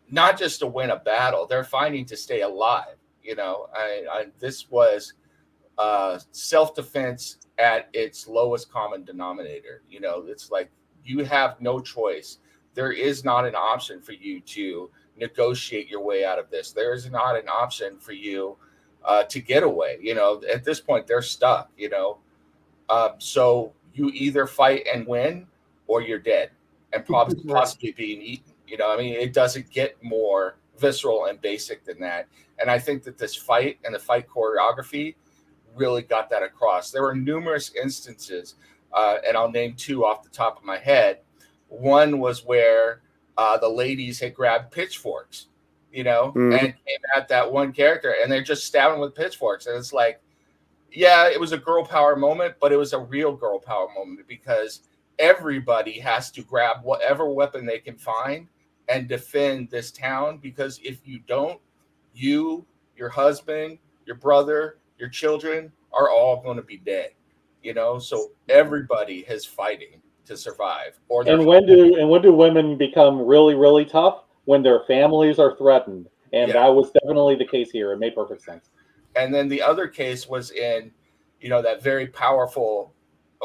not just to win a battle; they're fighting to stay alive. You know, this was self-defense at its lowest common denominator. You know, it's like you have no choice. There is not an option for you to negotiate your way out of this. There is not an option for you to get away. You know, at this point, they're stuck. You know, so you either fight and win, or you're dead and probably possibly being eaten. You know, I mean, it doesn't get more visceral and basic than that. And I think that this fight and the fight choreography really got that across. There were numerous instances, and I'll name two off the top of my head. One was where the ladies had grabbed pitchforks, you know, and came at that one character, and they're just stabbing with pitchforks. And it's like, yeah, it was a girl power moment, but it was a real girl power moment because everybody has to grab whatever weapon they can find and defend this town. Because if you don't, you, your husband, your brother, your children are all going to be dead, you know. So everybody is fighting to survive. And when do women become really, really tough? When their families are threatened, and that was definitely the case here. It made perfect sense. And then the other case was in, you know, that very powerful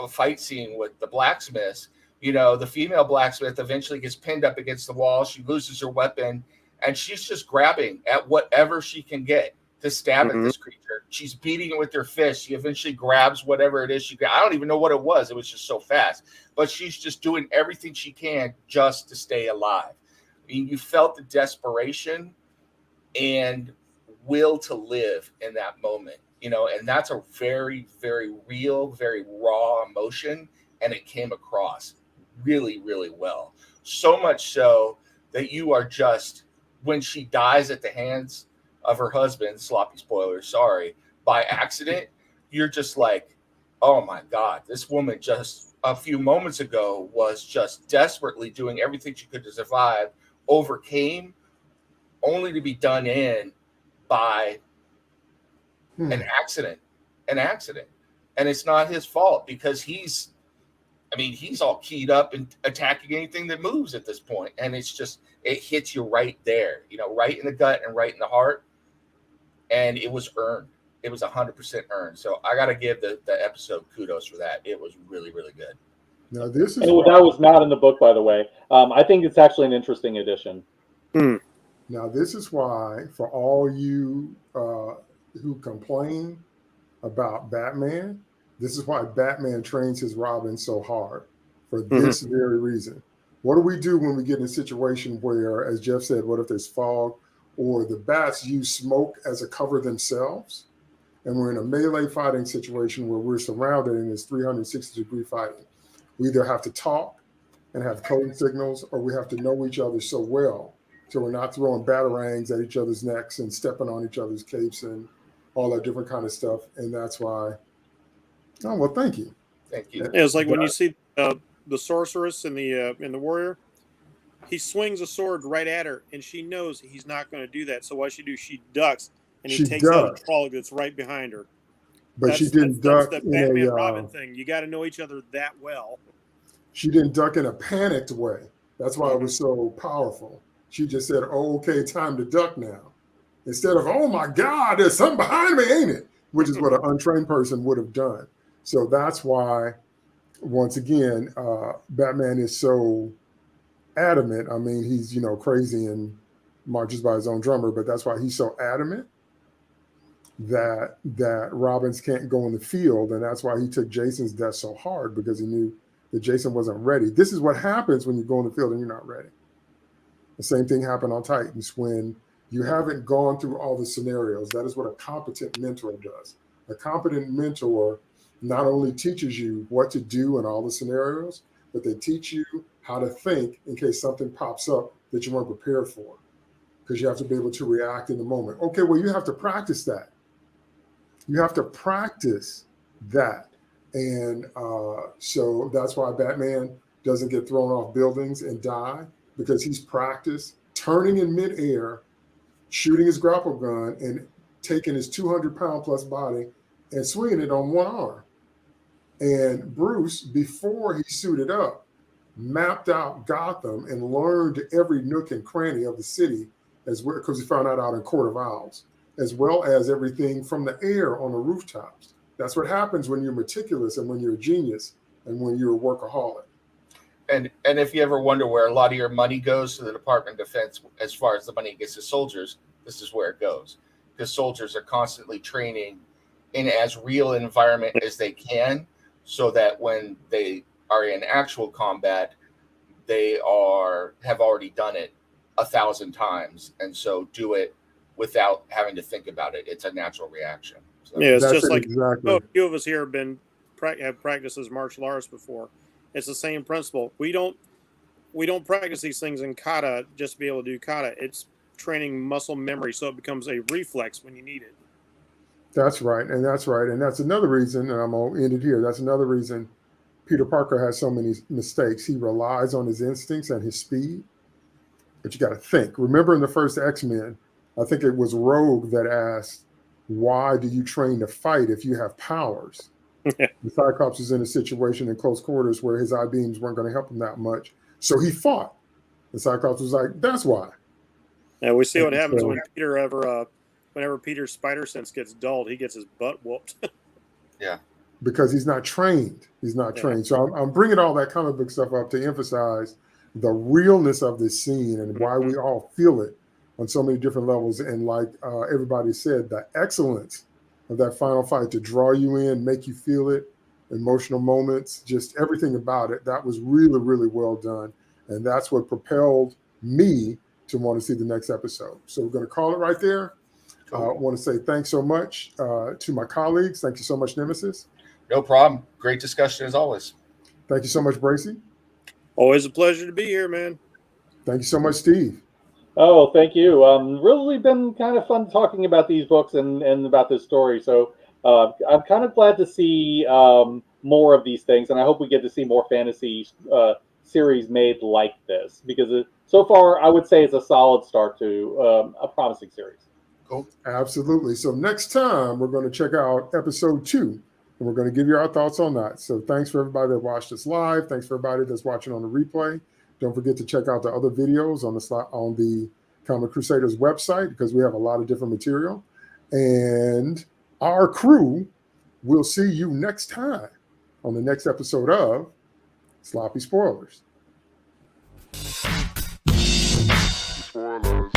fight scene with the blacksmiths. You know, the female blacksmith eventually gets pinned up against the wall. She loses her weapon, and she's just grabbing at whatever she can get to stab at this creature. She's beating it with her fist. She eventually grabs whatever it is she got. I don't even know what it was. It was just so fast. But she's just doing everything she can just to stay alive. I mean, you felt the desperation and will to live in that moment, you know, and that's a very, very real, very raw emotion. And it came across really, really well. So much so that you are just, when she dies at the hands of her husband, sloppy spoiler, sorry, by accident, you're just like, oh my God, this woman just a few moments ago was just desperately doing everything she could to survive, overcame, only to be done in by an accident. And it's not his fault because he's all keyed up and attacking anything that moves at this point. And it's just, it hits you right there, you know, right in the gut and right in the heart. And it was earned. It was 100% earned. So I got to give the episode kudos for that. It was really, really good. Now, this is that was not in the book, by the way. I think it's actually an interesting addition. Now, this is why, for all you who complain about Batman, this is why Batman trains his Robin so hard, for this very reason. What do we do when we get in a situation where, as Jeff said, what if there's fog or the bats use smoke as a cover themselves? And we're in a melee fighting situation where we're surrounded in this 360-degree fighting. We either have to talk and have code signals, or we have to know each other so well so we're not throwing batarangs at each other's necks and stepping on each other's capes and all that different kind of stuff. And that's why, oh, well, thank you. Thank you. Yeah, it's like when you see the sorceress in the warrior, he swings a sword right at her, and she knows he's not going to do that. So what she do? She ducks, and he takes out a Trolloc that's right behind her. But she didn't duck that's the in Batman a Robin thing. You got to know each other that well. She didn't duck in a panicked way. That's why it was so powerful. She just said, "Oh, okay, time to duck now." instead of, oh my God, there's something behind me, ain't it? Which is what an untrained person would have done. So that's why, once again, Batman is so adamant. I mean, he's, crazy and marches by his own drummer, but that's why he's so adamant that Robbins can't go in the field. And that's why he took Jason's death so hard, because he knew that Jason wasn't ready. This is what happens when you go in the field and you're not ready. The same thing happened on Titans when you haven't gone through all the scenarios. That is what a competent mentor does. A competent mentor not only teaches you what to do in all the scenarios, but they teach you how to think in case something pops up that you weren't prepared for, because you have to be able to react in the moment. Okay, well, you have to practice that. You have to practice that. And so that's why Batman doesn't get thrown off buildings and die, because he's practiced turning in midair, shooting his grapple gun, and taking his 200-pound plus body and swinging it on one arm. And Bruce, before he suited up, mapped out Gotham and learned every nook and cranny of the city, as well, because he found out in Court of Owls, as well as everything from the air on the rooftops. That's what happens when you're meticulous and when you're a genius and when you're a workaholic. And if you ever wonder where a lot of your money goes to the Department of Defense, as far as the money gets to soldiers, this is where it goes. Because soldiers are constantly training in as real an environment as they can, so that when they are in actual combat, they have already done it 1,000 times, and so do it without having to think about it. It's a natural reaction. So. Yeah, it's That's just like exactly. a few of us here have practiced as martial arts before. It's the same principle. We don't practice these things in kata just to be able to do kata. It's training muscle memory so it becomes a reflex when you need it. That's right. And that's right. And that's another reason, and I'm going to end it here. That's another reason Peter Parker has so many mistakes. He relies on his instincts and his speed, but you got to think. Remember in the first X-Men, I think it was Rogue that asked, why do you train to fight if you have powers? The Cyclops was in a situation in close quarters where his I-beams weren't going to help him that much. So he fought. The Cyclops was like, that's why. And we see what happens when whenever Peter's spider sense gets dulled, he gets his butt whooped. Yeah. Because he's not trained. He's not trained. So I'm bringing all that comic book stuff up to emphasize the realness of this scene and why we all feel it on so many different levels. And like everybody said, the excellence of that final fight to draw you in, make you feel it, emotional moments, just everything about it. That was really, really well done. And that's what propelled me to want to see the next episode. So we're going to call it right there. I want to say thanks so much to my colleagues. Thank you so much, Nemesis. No problem. Great discussion as always. Thank you so much, Bracy. Always a pleasure to be here, man. Thank you so much, Steve. Oh, thank you. Really been kind of fun talking about these books and about this story. So I'm kind of glad to see more of these things, and I hope we get to see more fantasy series made like this, because so far I would say it's a solid start to a promising series. Cool. Absolutely. So next time we're going to check out episode 2, and we're going to give you our thoughts on that. So thanks for everybody that watched us live. Thanks for everybody that's watching on the replay. Don't forget to check out the other videos on the Comic Crusaders website, because we have a lot of different material. And our crew will see you next time on the next episode of Sloppy Spoilers. Spoilers.